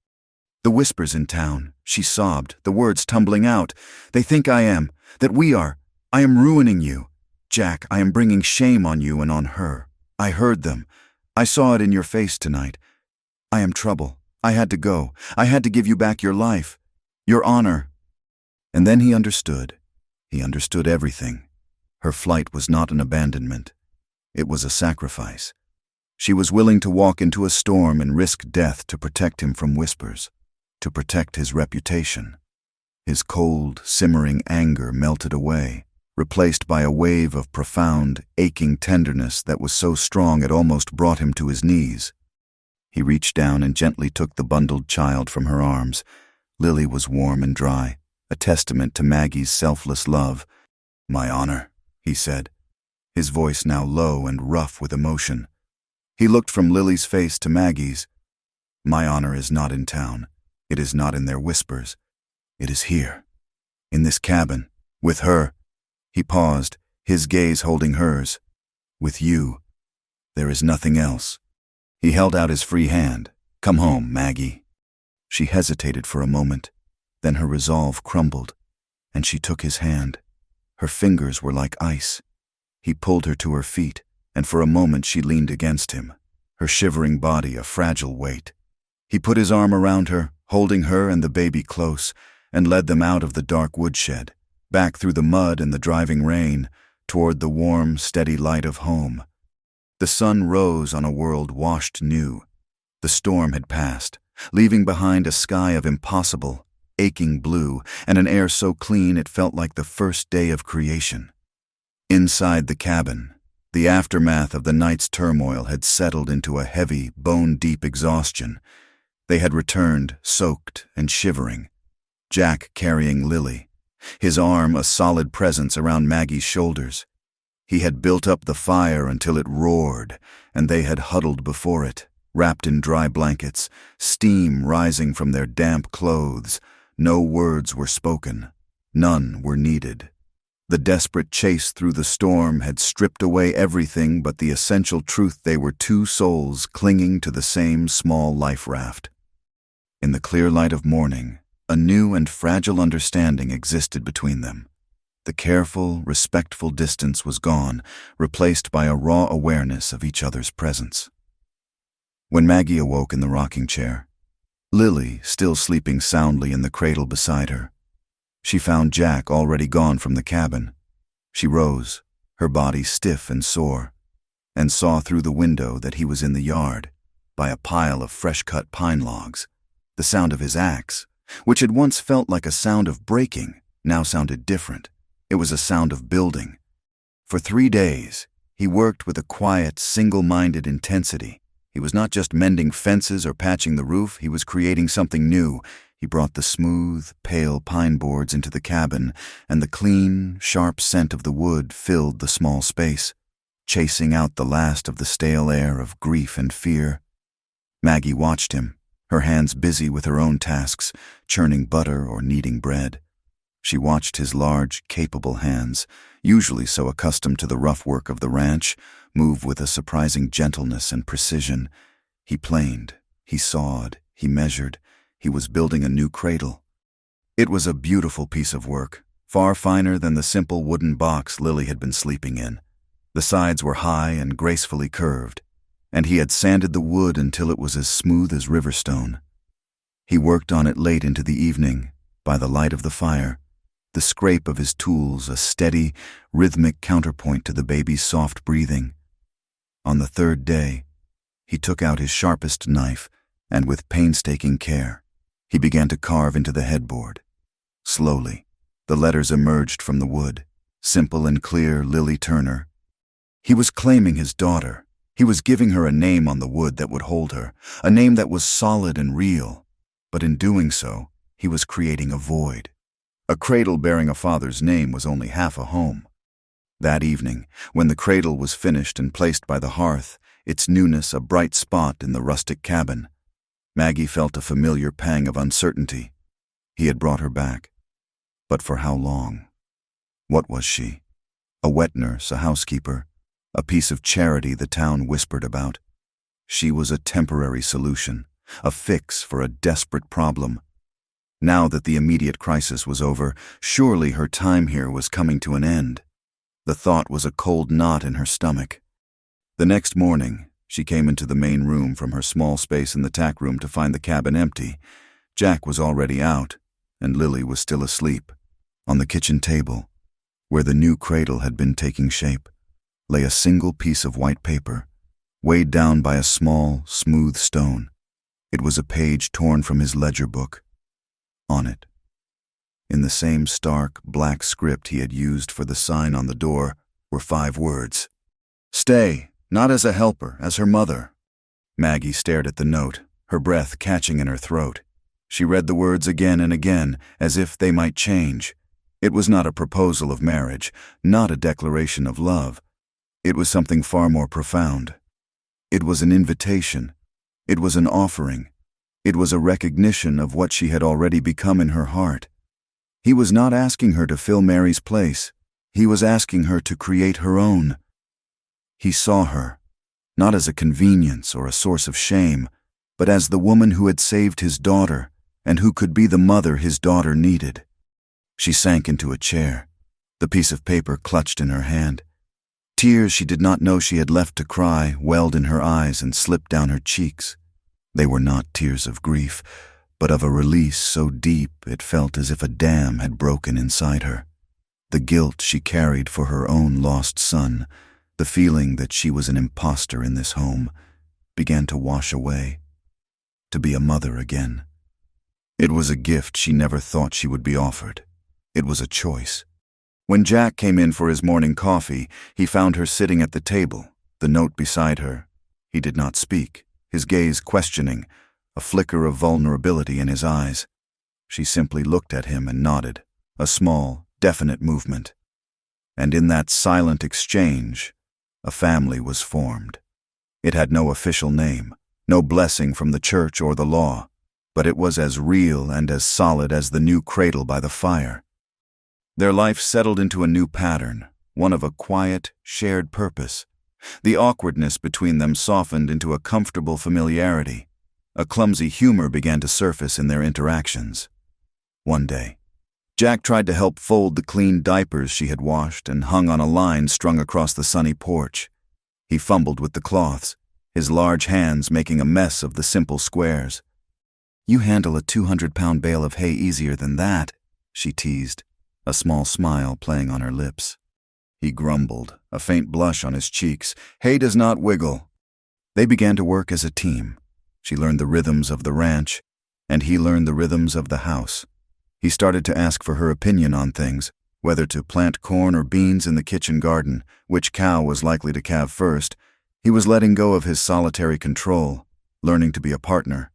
Speaker 1: "The whispers in town," she sobbed, the words tumbling out. "They think I am, that we are. I am ruining you. Jack, I am bringing shame on you and on her. I heard them. I saw it in your face tonight. I am trouble. I had to go. I had to give you back your life, your honor." And then he understood. He understood everything. Her flight was not an abandonment. It was a sacrifice. She was willing to walk into a storm and risk death to protect him from whispers, to protect his reputation. His cold, simmering anger melted away, replaced by a wave of profound, aching tenderness that was so strong it almost brought him to his knees. He reached down and gently took the bundled child from her arms. Lily was warm and dry, a testament to Maggie's selfless love. "My honor," he said, his voice now low and rough with emotion. He looked from Lily's face to Maggie's. "My honor is not in town. It is not in their whispers. It is here, in this cabin, with her." He paused, his gaze holding hers. "With you. There is nothing else." He held out his free hand. "Come home, Maggie." She hesitated for a moment, then her resolve crumbled, and she took his hand. Her fingers were like ice. He pulled her to her feet, and for a moment she leaned against him, her shivering body a fragile weight. He put his arm around her, holding her and the baby close, and led them out of the dark woodshed, back through the mud and the driving rain, toward the warm, steady light of home. The sun rose on a world washed new. The storm had passed, leaving behind a sky of impossible, aching blue, and an air so clean it felt like the first day of creation. Inside the cabin, the aftermath of the night's turmoil had settled into a heavy, bone-deep exhaustion. They had returned, soaked and shivering. Jack carrying Lily, his arm a solid presence around Maggie's shoulders. He had built up the fire until it roared, and they had huddled before it, wrapped in dry blankets, steam rising from their damp clothes. No words were spoken. None were needed. The desperate chase through the storm had stripped away everything but the essential truth: they were two souls clinging to the same small life raft. In the clear light of morning, a new and fragile understanding existed between them. The careful, respectful distance was gone, replaced by a raw awareness of each other's presence. When Maggie awoke in the rocking chair, Lily still sleeping soundly in the cradle beside her, she found Jack already gone from the cabin. She rose, her body stiff and sore, and saw through the window that he was in the yard, by a pile of fresh-cut pine logs. The sound of his axe, which had once felt like a sound of breaking, now sounded different. It was a sound of building. For 3 days, he worked with a quiet, single-minded intensity. He was not just mending fences or patching the roof, he was creating something new. He brought the smooth, pale pine boards into the cabin, and the clean, sharp scent of the wood filled the small space, chasing out the last of the stale air of grief and fear. Maggie watched him, her hands busy with her own tasks, churning butter or kneading bread. She watched his large, capable hands, usually so accustomed to the rough work of the ranch, move with a surprising gentleness and precision. He planed, he sawed, he measured. He was building a new cradle. It was a beautiful piece of work, far finer than the simple wooden box Lily had been sleeping in. The sides were high and gracefully curved, and he had sanded the wood until it was as smooth as riverstone. He worked on it late into the evening, by the light of the fire, the scrape of his tools a steady, rhythmic counterpoint to the baby's soft breathing. On the third day, he took out his sharpest knife, and with painstaking care, he began to carve into the headboard. Slowly, the letters emerged from the wood, simple and clear, Lily Turner. He was claiming his daughter. He was giving her a name on the wood that would hold her, a name that was solid and real. But in doing so, he was creating a void. A cradle bearing a father's name was only half a home. That evening, when the cradle was finished and placed by the hearth, its newness a bright spot in the rustic cabin, Maggie felt a familiar pang of uncertainty. He had brought her back. But for how long? What was she? A wet nurse, a housekeeper, a piece of charity the town whispered about. She was a temporary solution, a fix for a desperate problem. Now that the immediate crisis was over, surely her time here was coming to an end. The thought was a cold knot in her stomach. The next morning, she came into the main room from her small space in the tack room to find the cabin empty. Jack was already out, and Lily was still asleep. On the kitchen table, where the new cradle had been taking shape, lay a single piece of white paper, weighed down by a small, smooth stone. It was a page torn from his ledger book. On it, in the same stark, black script he had used for the sign on the door, were 5 words. "Stay, not as a helper, as her mother." Maggie stared at the note, her breath catching in her throat. She read the words again and again, as if they might change. It was not a proposal of marriage, not a declaration of love. It was something far more profound. It was an invitation. It was an offering. It was a recognition of what she had already become in her heart. He was not asking her to fill Mary's place. He was asking her to create her own. He saw her, not as a convenience or a source of shame, but as the woman who had saved his daughter and who could be the mother his daughter needed. She sank into a chair, the piece of paper clutched in her hand. Tears she did not know she had left to cry welled in her eyes and slipped down her cheeks. They were not tears of grief, but of a release so deep it felt as if a dam had broken inside her. The guilt she carried for her own lost son, the feeling that she was an imposter in this home, began to wash away. To be a mother again. It was a gift she never thought she would be offered. It was a choice. When Jack came in for his morning coffee, he found her sitting at the table, the note beside her. He did not speak, his gaze questioning, a flicker of vulnerability in his eyes. She simply looked at him and nodded, a small, definite movement. And in that silent exchange, a family was formed. It had no official name, no blessing from the church or the law, but it was as real and as solid as the new cradle by the fire. Their life settled into a new pattern, one of a quiet, shared purpose. The awkwardness between them softened into a comfortable familiarity. A clumsy humor began to surface in their interactions. One day, Jack tried to help fold the clean diapers she had washed and hung on a line strung across the sunny porch. He fumbled with the cloths, his large hands making a mess of the simple squares. "You handle a 200-pound bale of hay easier than that," she teased, a small smile playing on her lips. He grumbled, a faint blush on his cheeks. "Hay does not wiggle." They began to work as a team. She learned the rhythms of the ranch, and he learned the rhythms of the house. He started to ask for her opinion on things, whether to plant corn or beans in the kitchen garden, which cow was likely to calve first. He was letting go of his solitary control, learning to be a partner.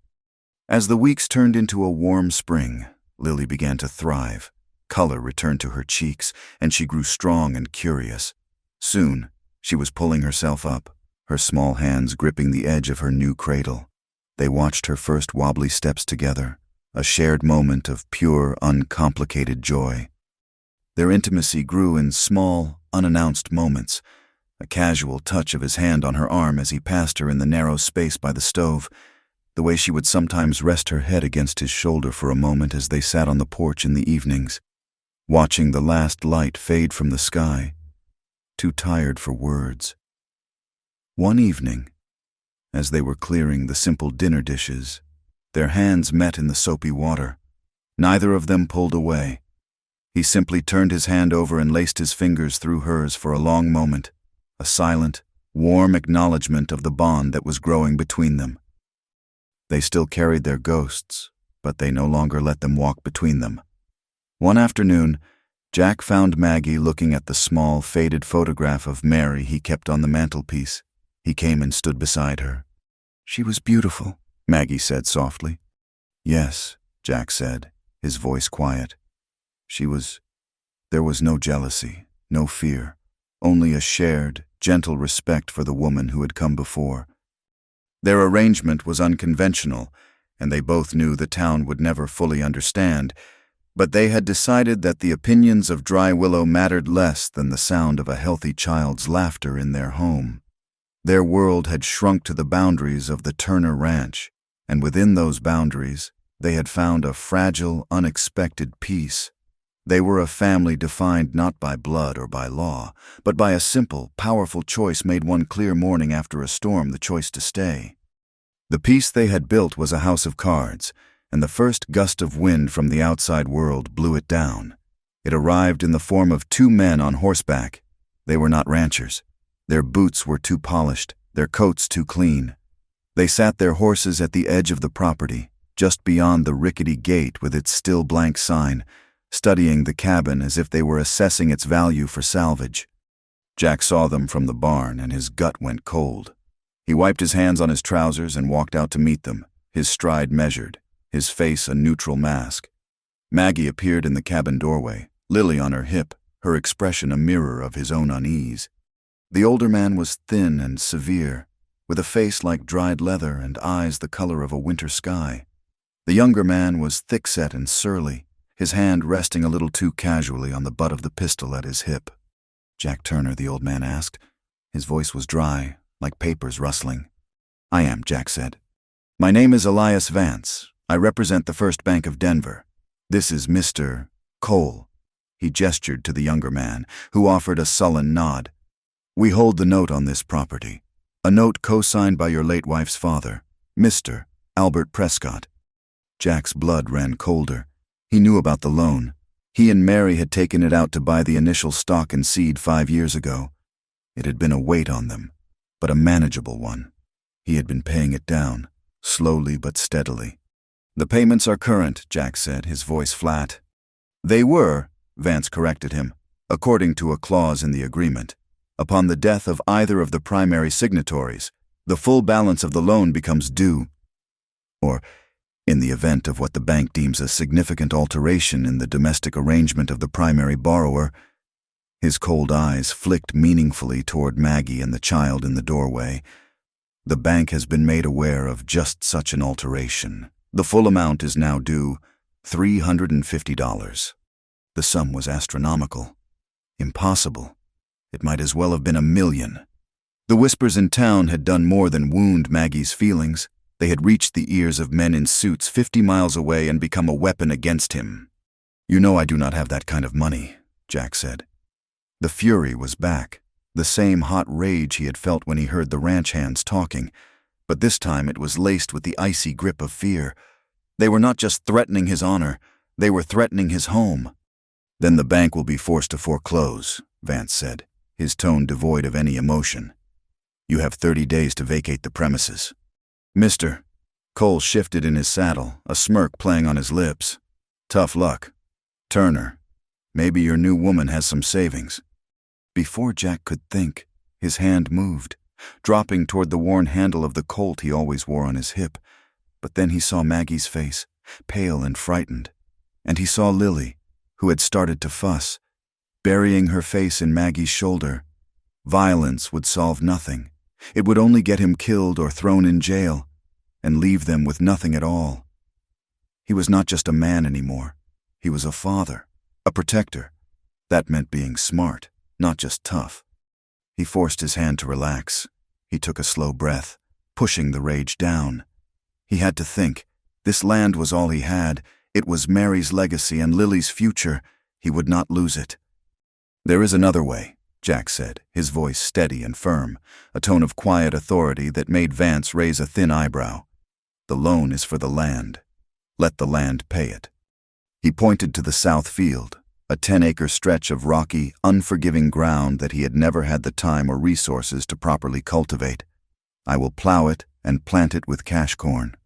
Speaker 1: As the weeks turned into a warm spring, Lily began to thrive. Color returned to her cheeks, and she grew strong and curious. Soon, she was pulling herself up, her small hands gripping the edge of her new cradle. They watched her first wobbly steps together, a shared moment of pure, uncomplicated joy. Their intimacy grew in small, unannounced moments, a casual touch of his hand on her arm as he passed her in the narrow space by the stove, the way she would sometimes rest her head against his shoulder for a moment as they sat on the porch in the evenings, watching the last light fade from the sky, too tired for words. One evening, as they were clearing the simple dinner dishes, their hands met in the soapy water. Neither of them pulled away. He simply turned his hand over and laced his fingers through hers for a long moment, a silent, warm acknowledgement of the bond that was growing between them. They still carried their ghosts, but they no longer let them walk between them. One afternoon, Jack found Maggie looking at the small, faded photograph of Mary he kept on the mantelpiece. He came and stood beside her. "She was beautiful," Maggie said softly. "Yes," Jack said, his voice quiet. There was no jealousy, no fear, only a shared, gentle respect for the woman who had come before. Their arrangement was unconventional, and they both knew the town would never fully understand, but they had decided that the opinions of Dry Willow mattered less than the sound of a healthy child's laughter in their home. Their world had shrunk to the boundaries of the Turner Ranch, and within those boundaries, they had found a fragile, unexpected peace. They were a family defined not by blood or by law, but by a simple, powerful choice made one clear morning after a storm, the choice to stay. The peace they had built was a house of cards, and the first gust of wind from the outside world blew it down. It arrived in the form of two men on horseback. They were not ranchers. Their boots were too polished, their coats too clean. They sat their horses at the edge of the property, just beyond the rickety gate with its still blank sign, studying the cabin as if they were assessing its value for salvage. Jack saw them from the barn, and his gut went cold. He wiped his hands on his trousers and walked out to meet them, his stride measured, his face a neutral mask. Maggie appeared in the cabin doorway, Lily on her hip, her expression a mirror of his own unease. The older man was thin and severe, with a face like dried leather and eyes the color of a winter sky. The younger man was thick-set and surly, his hand resting a little too casually on the butt of the pistol at his hip. "Jack Turner?" the old man asked. His voice was dry, like papers rustling. "I am," Jack said. "My name is Elias Vance. I represent the First Bank of Denver. This is Mr. Cole." He gestured to the younger man, who offered a sullen nod. "We hold the note on this property, a note co-signed by your late wife's father, Mr. Albert Prescott." Jack's blood ran colder. He knew about the loan. He and Mary had taken it out to buy the initial stock and seed 5 years ago. It had been a weight on them, but a manageable one. He had been paying it down, slowly but steadily. "The payments are current," Jack said, his voice flat. "They were," Vance corrected him, "according to a clause in the agreement. Upon the death of either of the primary signatories, the full balance of the loan becomes due, or, in the event of what the bank deems a significant alteration in the domestic arrangement of the primary borrower." His cold eyes flicked meaningfully toward Maggie and the child in the doorway. "The bank has been made aware of just such an alteration. The full amount is now due, $350. The sum was astronomical. Impossible. It might as well have been $1 million. The whispers in town had done more than wound Maggie's feelings. They had reached the ears of men in suits 50 miles away and become a weapon against him. "You know I do not have that kind of money," Jack said. The fury was back, the same hot rage he had felt when he heard the ranch hands talking, but this time it was laced with the icy grip of fear. They were not just threatening his honor, they were threatening his home. "Then the bank will be forced to foreclose," Vance said, his tone devoid of any emotion. "You have 30 days to vacate the premises." "Mr." Cole shifted in his saddle, a smirk playing on his lips. "Tough luck. Turner, maybe your new woman has some savings." Before Jack could think, his hand moved, dropping toward the worn handle of the Colt he always wore on his hip. But then he saw Maggie's face, pale and frightened, and he saw Lily, who had started to fuss, burying her face in Maggie's shoulder. Violence would solve nothing. It would only get him killed or thrown in jail, and leave them with nothing at all. He was not just a man anymore. He was a father, a protector. That meant being smart, not just tough. He forced his hand to relax. He took a slow breath, pushing the rage down. He had to think. This land was all he had. It was Mary's legacy and Lily's future. He would not lose it. "There is another way," Jack said, his voice steady and firm, a tone of quiet authority that made Vance raise a thin eyebrow. "The loan is for the land. Let the land pay it." He pointed to the south field, a 10-acre stretch of rocky, unforgiving ground that he had never had the time or resources to properly cultivate. I will plow it and plant it with cash corn.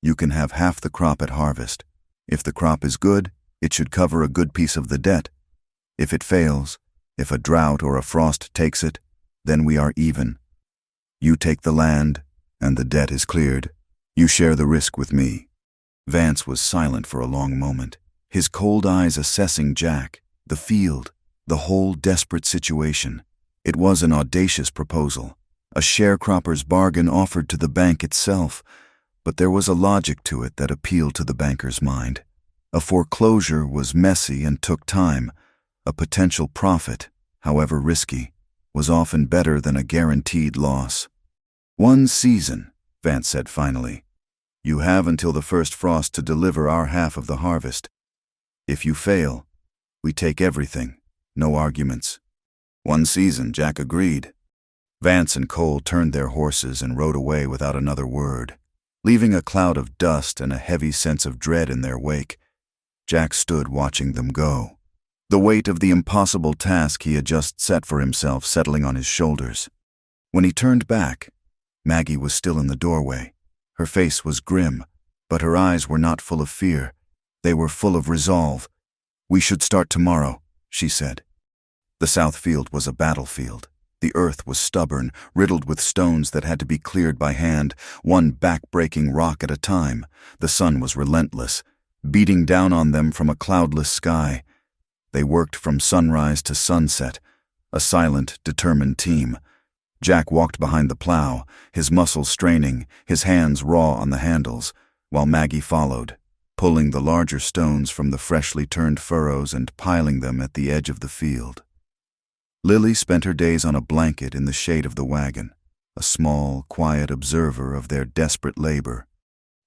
Speaker 1: You can have half the crop at harvest. If the crop is good, it should cover a good piece of the debt. If it fails, if a drought or a frost takes it, then we are even. You take the land, and the debt is cleared. You share the risk with me." Vance was silent for a long moment, his cold eyes assessing Jack, the field, the whole desperate situation. It was an audacious proposal, a sharecropper's bargain offered to the bank itself, but there was a logic to it that appealed to the banker's mind. A foreclosure was messy and took time. A potential profit, however risky, was often better than a guaranteed loss. "1 season," Vance said finally. "You have until the first frost to deliver our half of the harvest. If you fail, we take everything, no arguments." 1 season, Jack agreed. Vance and Cole turned their horses and rode away without another word, leaving a cloud of dust and a heavy sense of dread in their wake. Jack stood watching them go, the weight of the impossible task he had just set for himself settling on his shoulders. When he turned back, Maggie was still in the doorway. Her face was grim, but her eyes were not full of fear. They were full of resolve. "We should start tomorrow," she said. The south field was a battlefield. The earth was stubborn, riddled with stones that had to be cleared by hand, one back-breaking rock at a time. The sun was relentless, beating down on them from a cloudless sky. They worked from sunrise to sunset, a silent, determined team. Jack walked behind the plow, his muscles straining, his hands raw on the handles, while Maggie followed, pulling the larger stones from the freshly turned furrows and piling them at the edge of the field. Lily spent her days on a blanket in the shade of the wagon, a small, quiet observer of their desperate labor.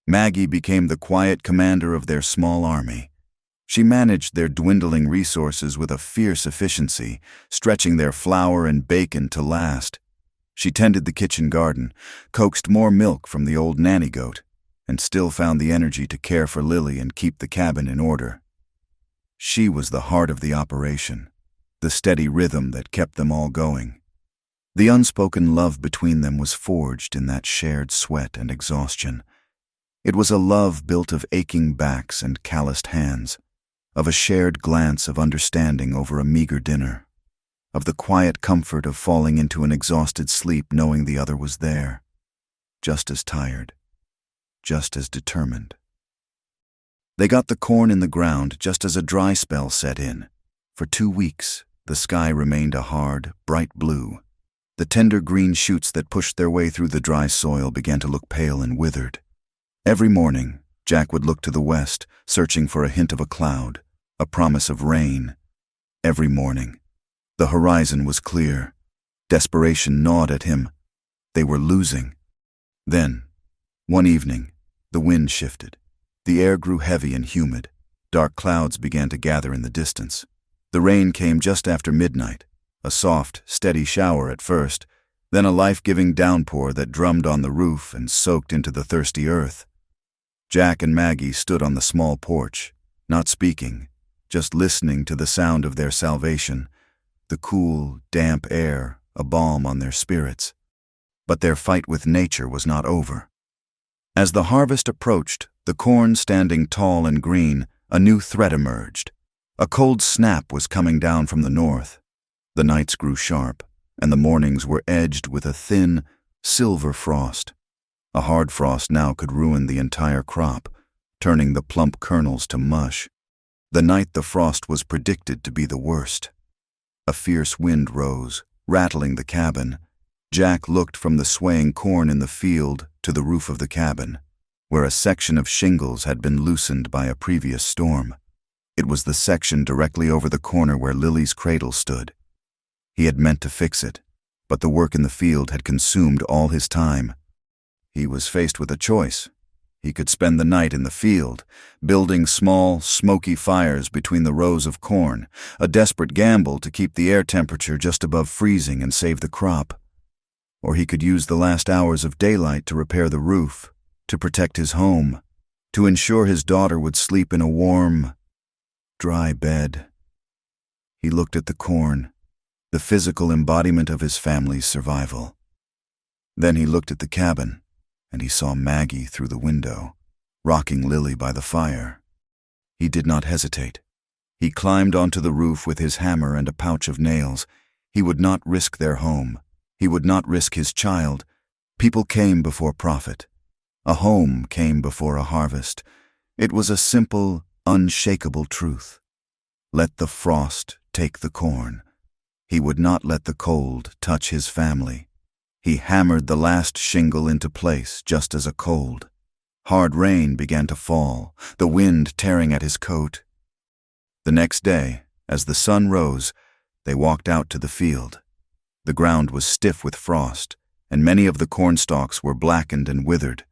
Speaker 1: Maggie became the quiet commander of their small army. She managed their dwindling resources with a fierce efficiency, stretching their flour and bacon to last. She tended the kitchen garden, coaxed more milk from the old nanny goat, and still found the energy to care for Lily and keep the cabin in order. She was the heart of the operation, the steady rhythm that kept them all going. The unspoken love between them was forged in that shared sweat and exhaustion. It was a love built of aching backs and calloused hands, of a shared glance of understanding over a meager dinner, of the quiet comfort of falling into an exhausted sleep knowing the other was there, just as tired, just as determined. They got the corn in the ground just as a dry spell set in. For 2 weeks, the sky remained a hard, bright blue. The tender green shoots that pushed their way through the dry soil began to look pale and withered. Every morning, Jack would look to the west, searching for a hint of a cloud, a promise of rain. Every morning, the horizon was clear. Desperation gnawed at him. They were losing. Then, one evening, the wind shifted. The air grew heavy and humid. Dark clouds began to gather in the distance. The rain came just after midnight, a soft, steady shower at first, then a life-giving downpour that drummed on the roof and soaked into the thirsty earth. Jack and Maggie stood on the small porch, not speaking, just listening to the sound of their salvation, the cool, damp air, a balm on their spirits. But their fight with nature was not over. As the harvest approached, the corn standing tall and green, a new threat emerged. A cold snap was coming down from the north. The nights grew sharp, and the mornings were edged with a thin, silver frost. A hard frost now could ruin the entire crop, turning the plump kernels to mush. The night the frost was predicted to be the worst. A fierce wind rose, rattling the cabin. Jack looked from the swaying corn in the field to the roof of the cabin, where a section of shingles had been loosened by a previous storm. It was the section directly over the corner where Lily's cradle stood. He had meant to fix it, but the work in the field had consumed all his time. He was faced with a choice. He could spend the night in the field, building small, smoky fires between the rows of corn, a desperate gamble to keep the air temperature just above freezing and save the crop. Or he could use the last hours of daylight to repair the roof, to protect his home, to ensure his daughter would sleep in a warm, dry bed. He looked at the corn, the physical embodiment of his family's survival. Then he looked at the cabin, and he saw Maggie through the window, rocking Lily by the fire. He did not hesitate. He climbed onto the roof with his hammer and a pouch of nails. He would not risk their home. He would not risk his child. People came before profit. A home came before a harvest. It was a simple, unshakable truth. Let the frost take the corn. He would not let the cold touch his family. He hammered the last shingle into place just as a cold. Hard rain began to fall, the wind tearing at his coat. The next day, as the sun rose, they walked out to the field. The ground was stiff with frost, and many of the corn stalks were blackened and withered.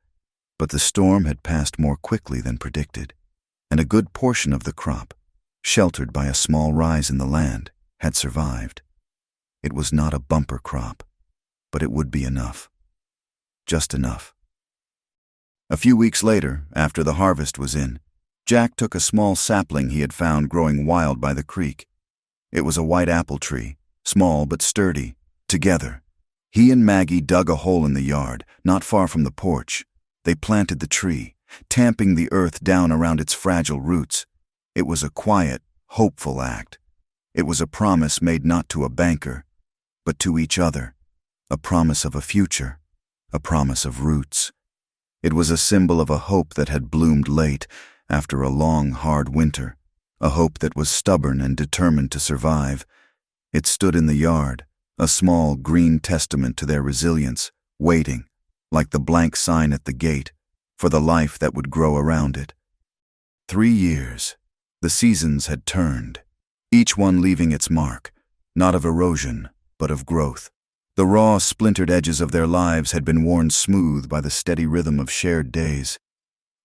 Speaker 1: But the storm had passed more quickly than predicted, and a good portion of the crop, sheltered by a small rise in the land, had survived. It was not a bumper crop, but it would be enough. Just enough. A few weeks later, after the harvest was in, Jack took a small sapling he had found growing wild by the creek. It was a white apple tree, small but sturdy. Together, he and Maggie dug a hole in the yard, not far from the porch. They planted the tree, tamping the earth down around its fragile roots. It was a quiet, hopeful act. It was a promise made not to a banker, but to each other. A promise of a future, a promise of roots. It was a symbol of a hope that had bloomed late, after a long, hard winter, a hope that was stubborn and determined to survive. It stood in the yard, a small green testament to their resilience, waiting, like the blank sign at the gate, for the life that would grow around it. 3 years. The seasons had turned, each one leaving its mark, not of erosion, but of growth. The raw, splintered edges of their lives had been worn smooth by the steady rhythm of shared days.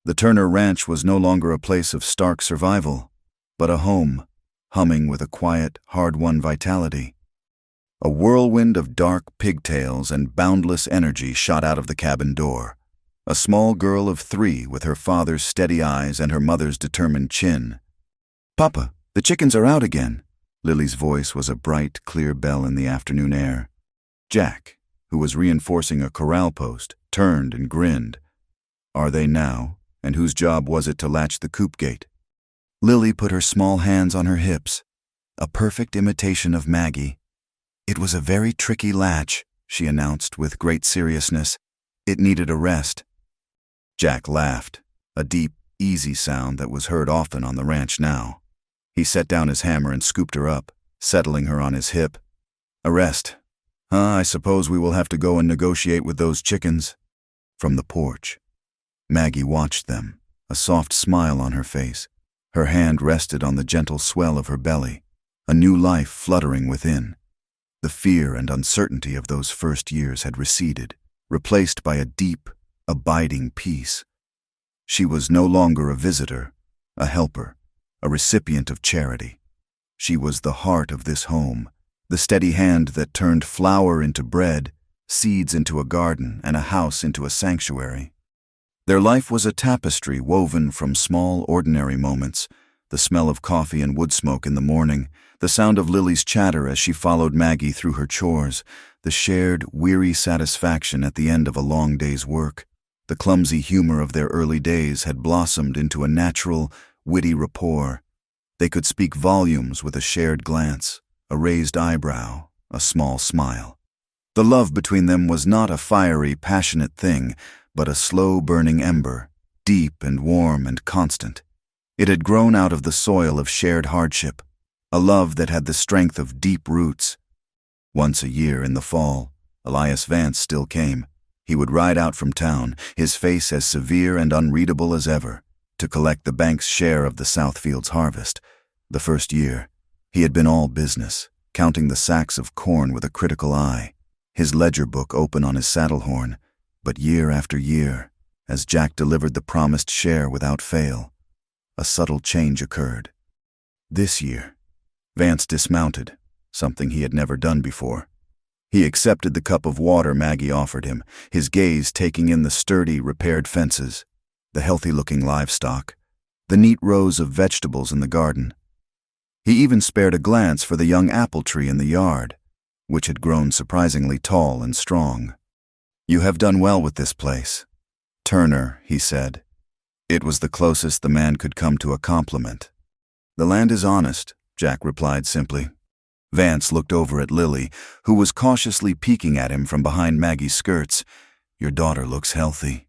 Speaker 1: The Turner Ranch was no longer a place of stark survival, but a home, humming with a quiet, hard-won vitality. A whirlwind of dark pigtails and boundless energy shot out of the cabin door. A small girl of 3 with her father's steady eyes and her mother's determined chin. "Papa, the chickens are out again." Lily's voice was a bright, clear bell in the afternoon air. Jack, who was reinforcing a corral post, turned and grinned. "Are they now? And whose job was it to latch the coop gate?" Lily put her small hands on her hips, a perfect imitation of Maggie. "It was a very tricky latch," she announced with great seriousness. "It needed a rest." Jack laughed, a deep, easy sound that was heard often on the ranch now. He set down his hammer and scooped her up, settling her on his hip. "A rest? I suppose we will have to go and negotiate with those chickens." From the porch, Maggie watched them, a soft smile on her face. Her hand rested on the gentle swell of her belly, a new life fluttering within. The fear and uncertainty of those first years had receded, replaced by a deep, abiding peace. She was no longer a visitor, a helper, a recipient of charity. She was the heart of this home, the steady hand that turned flour into bread, seeds into a garden, and a house into a sanctuary. Their life was a tapestry woven from small, ordinary moments, the smell of coffee and wood smoke in the morning, the sound of Lily's chatter as she followed Maggie through her chores, the shared, weary satisfaction at the end of a long day's work. The clumsy humor of their early days had blossomed into a natural, witty rapport. They could speak volumes with a shared glance, a raised eyebrow, a small smile. The love between them was not a fiery, passionate thing, but a slow-burning ember, deep and warm and constant. It had grown out of the soil of shared hardship, a love that had the strength of deep roots. Once a year in the fall, Elias Vance still came. He would ride out from town, his face as severe and unreadable as ever, to collect the bank's share of the Southfield's harvest. The first year, he had been all business, counting the sacks of corn with a critical eye, his ledger book open on his saddle horn. But year after year, as Jack delivered the promised share without fail, a subtle change occurred. This year, Vance dismounted, something he had never done before. He accepted the cup of water Maggie offered him, his gaze taking in the sturdy, repaired fences, the healthy-looking livestock, the neat rows of vegetables in the garden. He even spared a glance for the young apple tree in the yard, which had grown surprisingly tall and strong. "You have done well with this place, Turner," he said. It was the closest the man could come to a compliment. "The land is honest," Jack replied simply. Vance looked over at Lily, who was cautiously peeking at him from behind Maggie's skirts. "Your daughter looks healthy."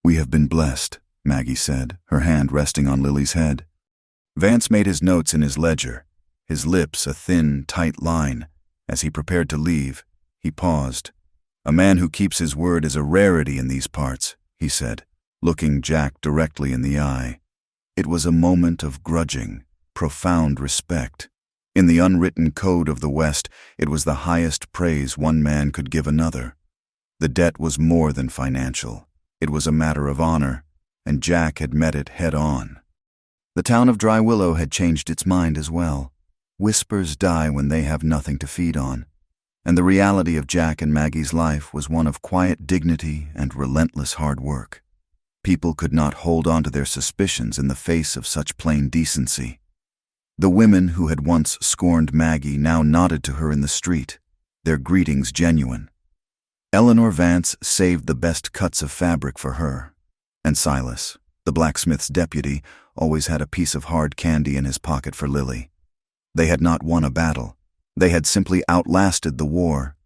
Speaker 1: "We have been blessed," Maggie said, her hand resting on Lily's head. Vance made his notes in his ledger, his lips a thin, tight line. As he prepared to leave, he paused. "A man who keeps his word is a rarity in these parts," he said, looking Jack directly in the eye. It was a moment of grudging, profound respect. In the unwritten code of the West, it was the highest praise one man could give another. The debt was more than financial. It was a matter of honor, and Jack had met it head-on. The town of Dry Willow had changed its mind as well. Whispers die when they have nothing to feed on, and the reality of Jack and Maggie's life was one of quiet dignity and relentless hard work. People could not hold on to their suspicions in the face of such plain decency. The women who had once scorned Maggie now nodded to her in the street, their greetings genuine. Eleanor Vance saved the best cuts of fabric for her, and Silas, the blacksmith's deputy, always had a piece of hard candy in his pocket for Lily. They had not won a battle. They had simply outlasted the war,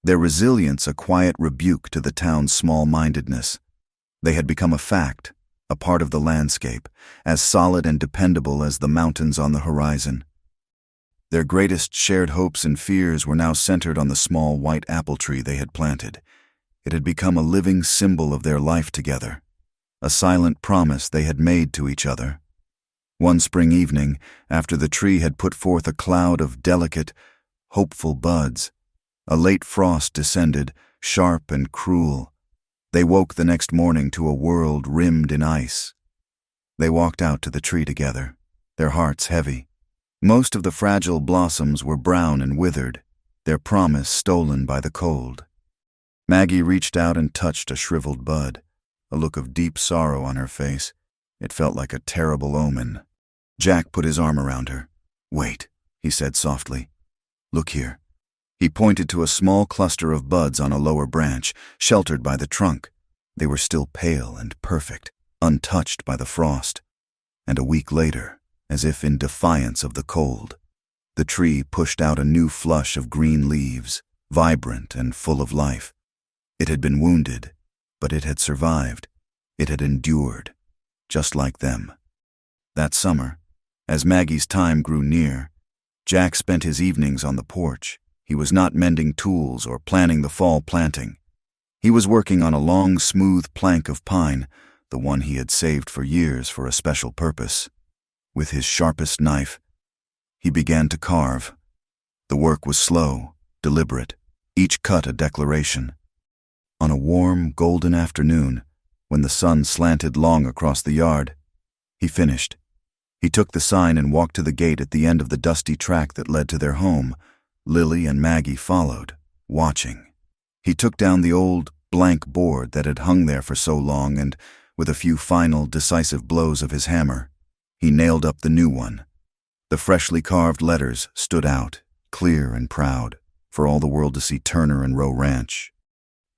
Speaker 1: their resilience a quiet rebuke to the town's small-mindedness. They had become a fact, a part of the landscape, as solid and dependable as the mountains on the horizon. Their greatest shared hopes and fears were now centered on the small white apple tree they had planted. It had become a living symbol of their life together, a silent promise they had made to each other. One spring evening, after the tree had put forth a cloud of delicate, hopeful buds, a late frost descended, sharp and cruel. They woke the next morning to a world rimmed in ice. They walked out to the tree together, their hearts heavy. Most of the fragile blossoms were brown and withered, their promise stolen by the cold. Maggie reached out and touched a shriveled bud, a look of deep sorrow on her face. It felt like a terrible omen. Jack put his arm around her. "Wait," he said softly. "Look here." He pointed to a small cluster of buds on a lower branch, sheltered by the trunk. They were still pale and perfect, untouched by the frost. And a week later, as if in defiance of the cold, the tree pushed out a new flush of green leaves, vibrant and full of life. It had been wounded, but it had survived. It had endured, just like them. That summer, as Maggie's time grew near, Jack spent his evenings on the porch. He was not mending tools or planning the fall planting. He was working on a long, smooth plank of pine, the one he had saved for years for a special purpose. With his sharpest knife, he began to carve. The work was slow, deliberate, each cut a declaration. On a warm, golden afternoon, when the sun slanted long across the yard, he finished. He took the sign and walked to the gate at the end of the dusty track that led to their home. Lily and Maggie followed, watching. He took down the old, blank board that had hung there for so long and, with a few final, decisive blows of his hammer, he nailed up the new one. The freshly carved letters stood out, clear and proud, for all the world to see Turner and Row Ranch.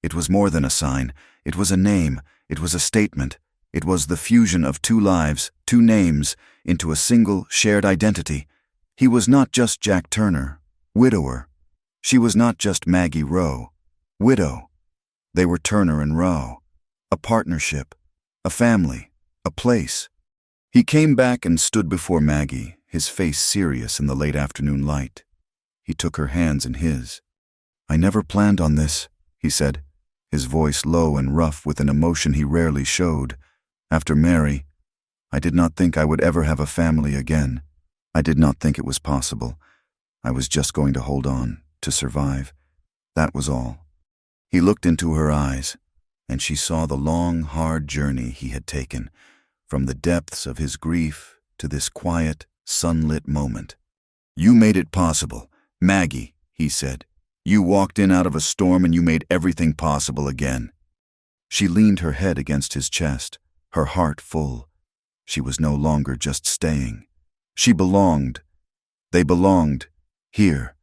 Speaker 1: It was more than a sign. It was a name. It was a statement. It was the fusion of two lives, two names, into a single, shared identity. He was not just Jack Turner, widower. She was not just Maggie Rowe, widow. They were Turner and Rowe, a partnership, a family, a place. He came back and stood before Maggie, his face serious in the late afternoon light. He took her hands in his. "I never planned on this," he said, his voice low and rough with an emotion he rarely showed. "After Mary, I did not think I would ever have a family again. I did not think it was possible. I was just going to hold on, to survive. That was all." He looked into her eyes, and she saw the long, hard journey he had taken, from the depths of his grief to this quiet, sunlit moment. "You made it possible, Maggie," he said. "You walked in out of a storm and you made everything possible again." She leaned her head against his chest, her heart full. She was no longer just staying. She belonged. They belonged here,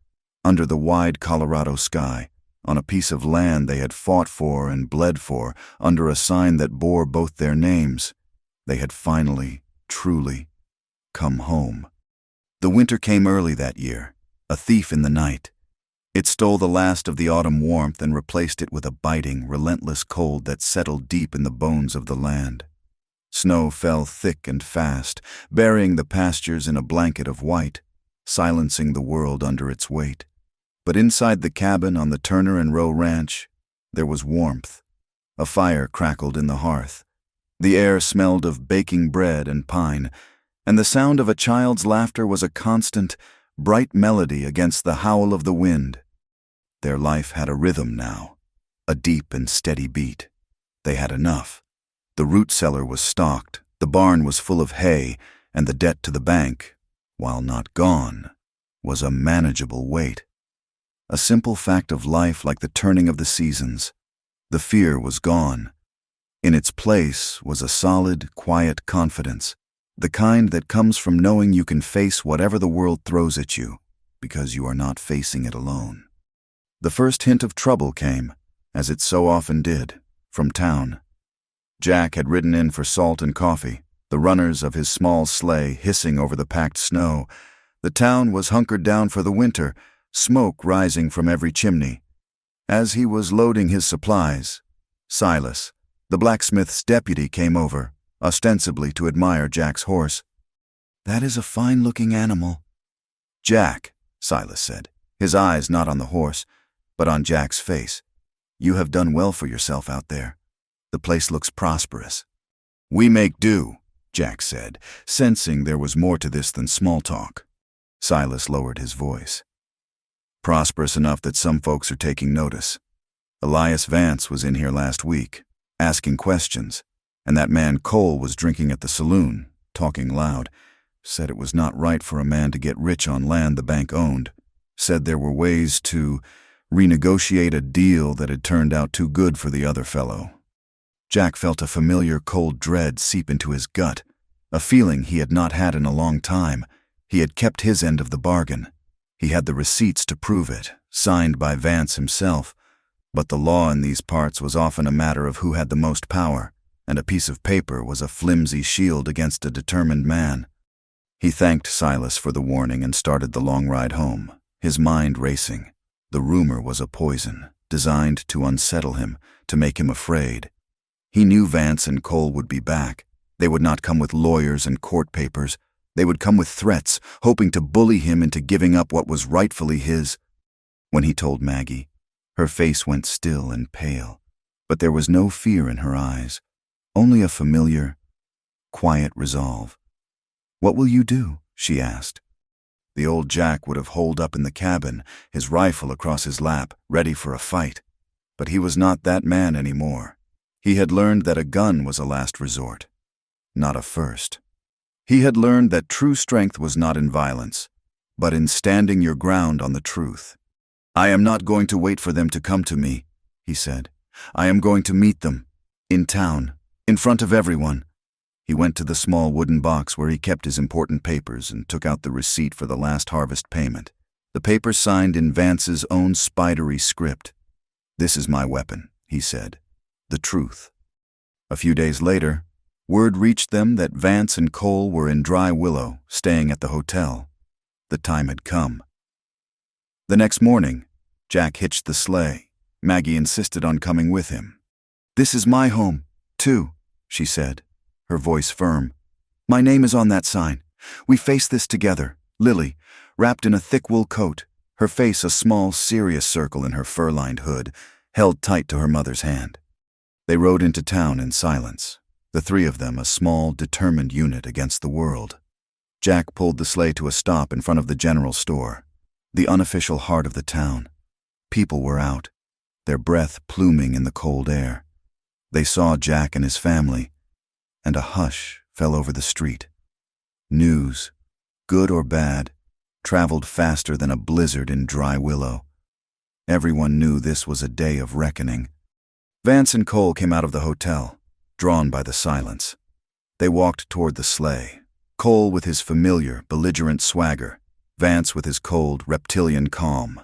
Speaker 1: under the wide Colorado sky, on a piece of land they had fought for and bled for, under a sign that bore both their names. They had finally, truly, come home. The winter came early that year, a thief in the night. It stole the last of the autumn warmth and replaced it with a biting, relentless cold that settled deep in the bones of the land. Snow fell thick and fast, burying the pastures in a blanket of white, silencing the world under its weight. But inside the cabin on the Turner and Rowe Ranch, there was warmth. A fire crackled in the hearth. The air smelled of baking bread and pine, and the sound of a child's laughter was a constant, bright melody against the howl of the wind. Their life had a rhythm now, a deep and steady beat. They had enough. The root cellar was stocked, the barn was full of hay, and the debt to the bank, while not gone, was a manageable weight. A simple fact of life like the turning of the seasons. The fear was gone. In its place was a solid, quiet confidence, the kind that comes from knowing you can face whatever the world throws at you, because you are not facing it alone. The first hint of trouble came, as it so often did, from town. Jack had ridden in for salt and coffee, the runners of his small sleigh hissing over the packed snow. The town was hunkered down for the winter, smoke rising from every chimney. As he was loading his supplies, Silas, the blacksmith's deputy, came over, ostensibly to admire Jack's horse. "That is a fine-looking animal." "Jack," Silas said, his eyes not on the horse, but on Jack's face, "you have done well for yourself out there. The place looks prosperous." "We make do," Jack said, sensing there was more to this than small talk. Silas lowered his voice. "Prosperous enough that some folks are taking notice. Elias Vance was in here last week, asking questions, and that man Cole was drinking at the saloon, talking loud, said it was not right for a man to get rich on land the bank owned, said there were ways to renegotiate a deal that had turned out too good for the other fellow." Jack felt a familiar cold dread seep into his gut, a feeling he had not had in a long time. He had kept his end of the bargain. He had the receipts to prove it, signed by Vance himself, but the law in these parts was often a matter of who had the most power, and a piece of paper was a flimsy shield against a determined man. He thanked Silas for the warning and started the long ride home, his mind racing. The rumor was a poison, designed to unsettle him, to make him afraid. He knew Vance and Cole would be back. They would not come with lawyers and court papers. They would come with threats, hoping to bully him into giving up what was rightfully his. When he told Maggie, her face went still and pale, but there was no fear in her eyes, only a familiar, quiet resolve. "What will you do?" she asked. The old Jack would have holed up in the cabin, his rifle across his lap, ready for a fight. But he was not that man anymore. He had learned that a gun was a last resort, not a first. He had learned that true strength was not in violence, but in standing your ground on the truth. "I am not going to wait for them to come to me," he said. "I am going to meet them, in town, in front of everyone." He went to the small wooden box where he kept his important papers and took out the receipt for the last harvest payment. The paper signed in Vance's own spidery script. "This is my weapon," he said. "The truth." A few days later, word reached them that Vance and Cole were in Dry Willow, staying at the hotel. The time had come. The next morning, Jack hitched the sleigh. Maggie insisted on coming with him. "This is my home, too," she said, her voice firm. "My name is on that sign. We face this together, Lily, wrapped in a thick wool coat, her face a small, serious circle in her fur-lined hood, held tight to her mother's hand. They rode into town in silence, the three of them a small, determined unit against the world. Jack pulled the sleigh to a stop in front of the general store, the unofficial heart of the town. People were out, their breath pluming in the cold air. They saw Jack and his family, and a hush fell over the street. News, good or bad, traveled faster than a blizzard in Dry Willow. Everyone knew this was a day of reckoning. Vance and Cole came out of the hotel, drawn by the silence. They walked toward the sleigh, Cole with his familiar, belligerent swagger, Vance with his cold, reptilian calm.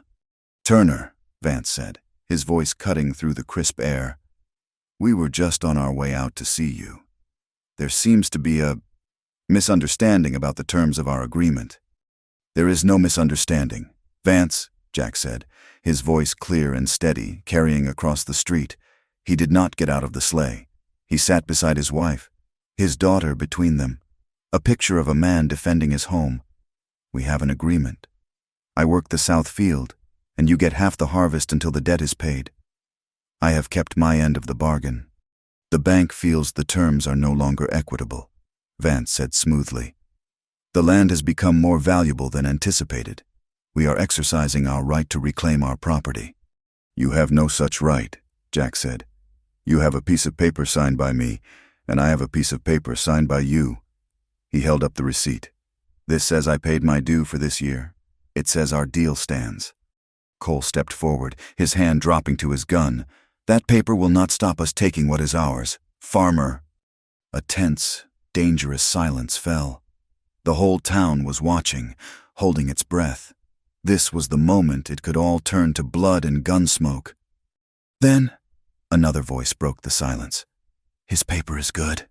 Speaker 1: "Turner," Vance said, his voice cutting through the crisp air. "We were just on our way out to see you. There seems to be a misunderstanding about the terms of our agreement." "There is no misunderstanding, Vance," Jack said, his voice clear and steady, carrying across the street. He did not get out of the sleigh. He sat beside his wife, his daughter between them, a picture of a man defending his home. "We have an agreement. I work the south field, and you get half the harvest until the debt is paid. I have kept my end of the bargain. The bank feels the terms are no longer equitable," Vance said smoothly. "The land has become more valuable than anticipated. We are exercising our right to reclaim our property." "You have no such right," Jack said. "You have a piece of paper signed by me, and I have a piece of paper signed by you." He held up the receipt. "This says I paid my due for this year. It says our deal stands." Cole stepped forward, his hand dropping to his gun. "That paper will not stop us taking what is ours, farmer." A tense, dangerous silence fell. The whole town was watching, holding its breath. This was the moment it could all turn to blood and gun smoke. "Then," another voice broke the silence, "his paper is good."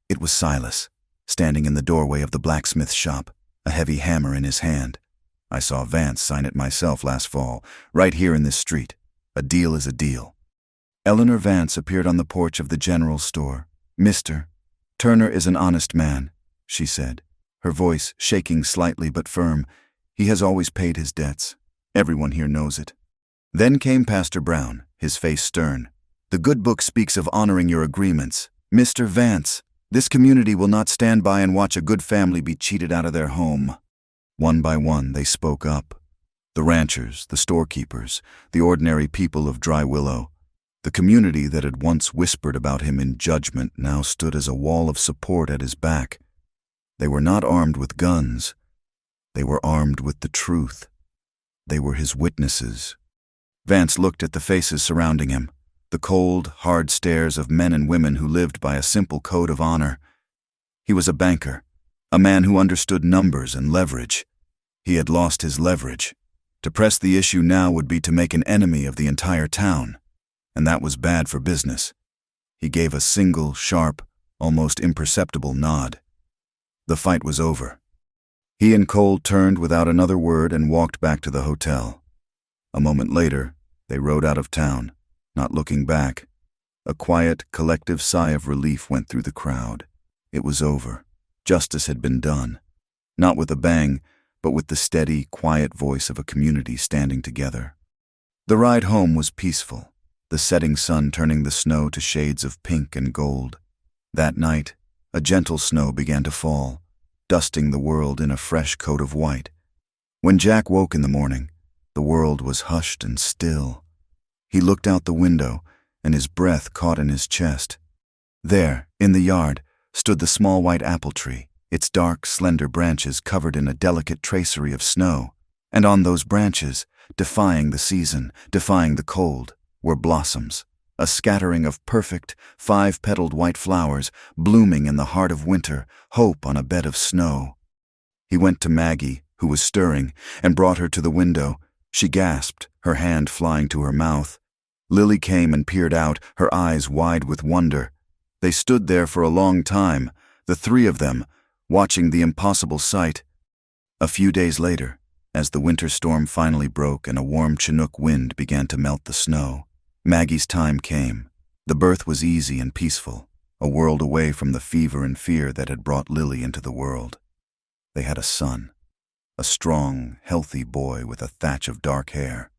Speaker 1: It was Silas, standing in the doorway of the blacksmith shop, a heavy hammer in his hand. "I saw Vance sign it myself last fall, right here in this street. A deal is a deal." Eleanor Vance appeared on the porch of the general store. "Mr. Turner is an honest man," she said, her voice shaking slightly but firm. "He has always paid his debts. Everyone here knows it." Then came Pastor Brown, his face stern. "The good book speaks of honoring your agreements. Mr. Vance, this community will not stand by and watch a good family be cheated out of their home." One by one, they spoke up. The ranchers, the storekeepers, the ordinary people of Dry Willow. The community that had once whispered about him in judgment now stood as a wall of support at his back. They were not armed with guns. They were armed with the truth. They were his witnesses. Vance looked at the faces surrounding him, the cold, hard stares of men and women who lived by a simple code of honor. He was a banker, a man who understood numbers and leverage. He had lost his leverage. To press the issue now would be to make an enemy of the entire town, and that was bad for business. He gave a single, sharp, almost imperceptible nod. The fight was over. He and Cole turned without another word and walked back to the hotel. A moment later, they rode out of town, not looking back. A quiet, collective sigh of relief went through the crowd. It was over. Justice had been done. Not with a bang, but with the steady, quiet voice of a community standing together. The ride home was peaceful, the setting sun turning the snow to shades of pink and gold. That night, a gentle snow began to fall, dusting the world in a fresh coat of white. When Jack woke in the morning, the world was hushed and still. He looked out the window, and his breath caught in his chest. There, in the yard, stood the small white apple tree, its dark, slender branches covered in a delicate tracery of snow. And on those branches, defying the season, defying the cold, were blossoms, a scattering of perfect, five-petaled white flowers blooming in the heart of winter, hope on a bed of snow. He went to Maggie, who was stirring, and brought her to the window. She gasped, her hand flying to her mouth. Lily came and peered out, her eyes wide with wonder. They stood there for a long time, the three of them, watching the impossible sight. A few days later, as the winter storm finally broke and a warm Chinook wind began to melt the snow, Maggie's time came. The birth was easy and peaceful, a world away from the fever and fear that had brought Lily into the world. They had a son, a strong, healthy boy with a thatch of dark hair.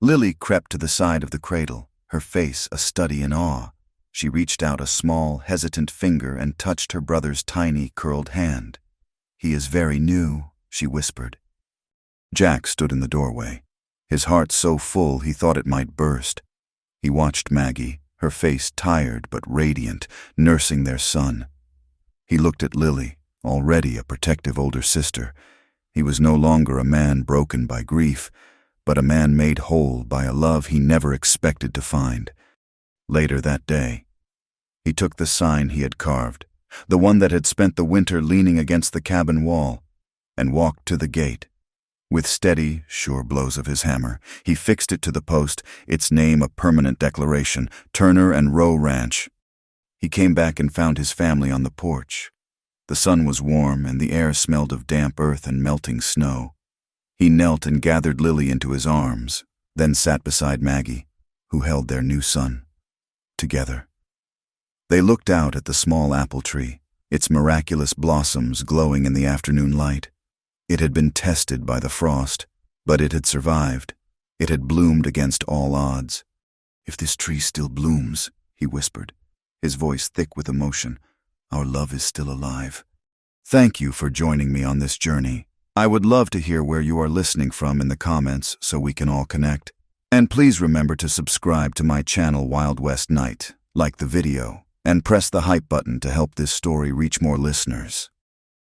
Speaker 1: Lily crept to the side of the cradle, her face a study in awe. She reached out a small, hesitant finger and touched her brother's tiny, curled hand. "He is very new," she whispered. Jack stood in the doorway, his heart so full he thought it might burst. He watched Maggie, her face tired but radiant, nursing their son. He looked at Lily, already a protective older sister. He was no longer a man broken by grief, but a man made whole by a love he never expected to find. Later that day, he took the sign he had carved, the one that had spent the winter leaning against the cabin wall, and walked to the gate, With steady, sure blows of his hammer, he fixed it to the post, its name a permanent declaration, Turner and Rowe Ranch. He came back and found his family on the porch. The sun was warm and the air smelled of damp earth and melting snow. He knelt and gathered Lily into his arms, then sat beside Maggie, who held their new son. Together. They looked out at the small apple tree, its miraculous blossoms glowing in the afternoon light. It had been tested by the frost, but it had survived. It had bloomed against all odds. "If this tree still blooms," he whispered, his voice thick with emotion, "our love is still alive." Thank you for joining me on this journey. I would love to hear where you are listening from in the comments so we can all connect. And please remember to subscribe to my channel Wild West Night, like the video, and press the hype button to help this story reach more listeners.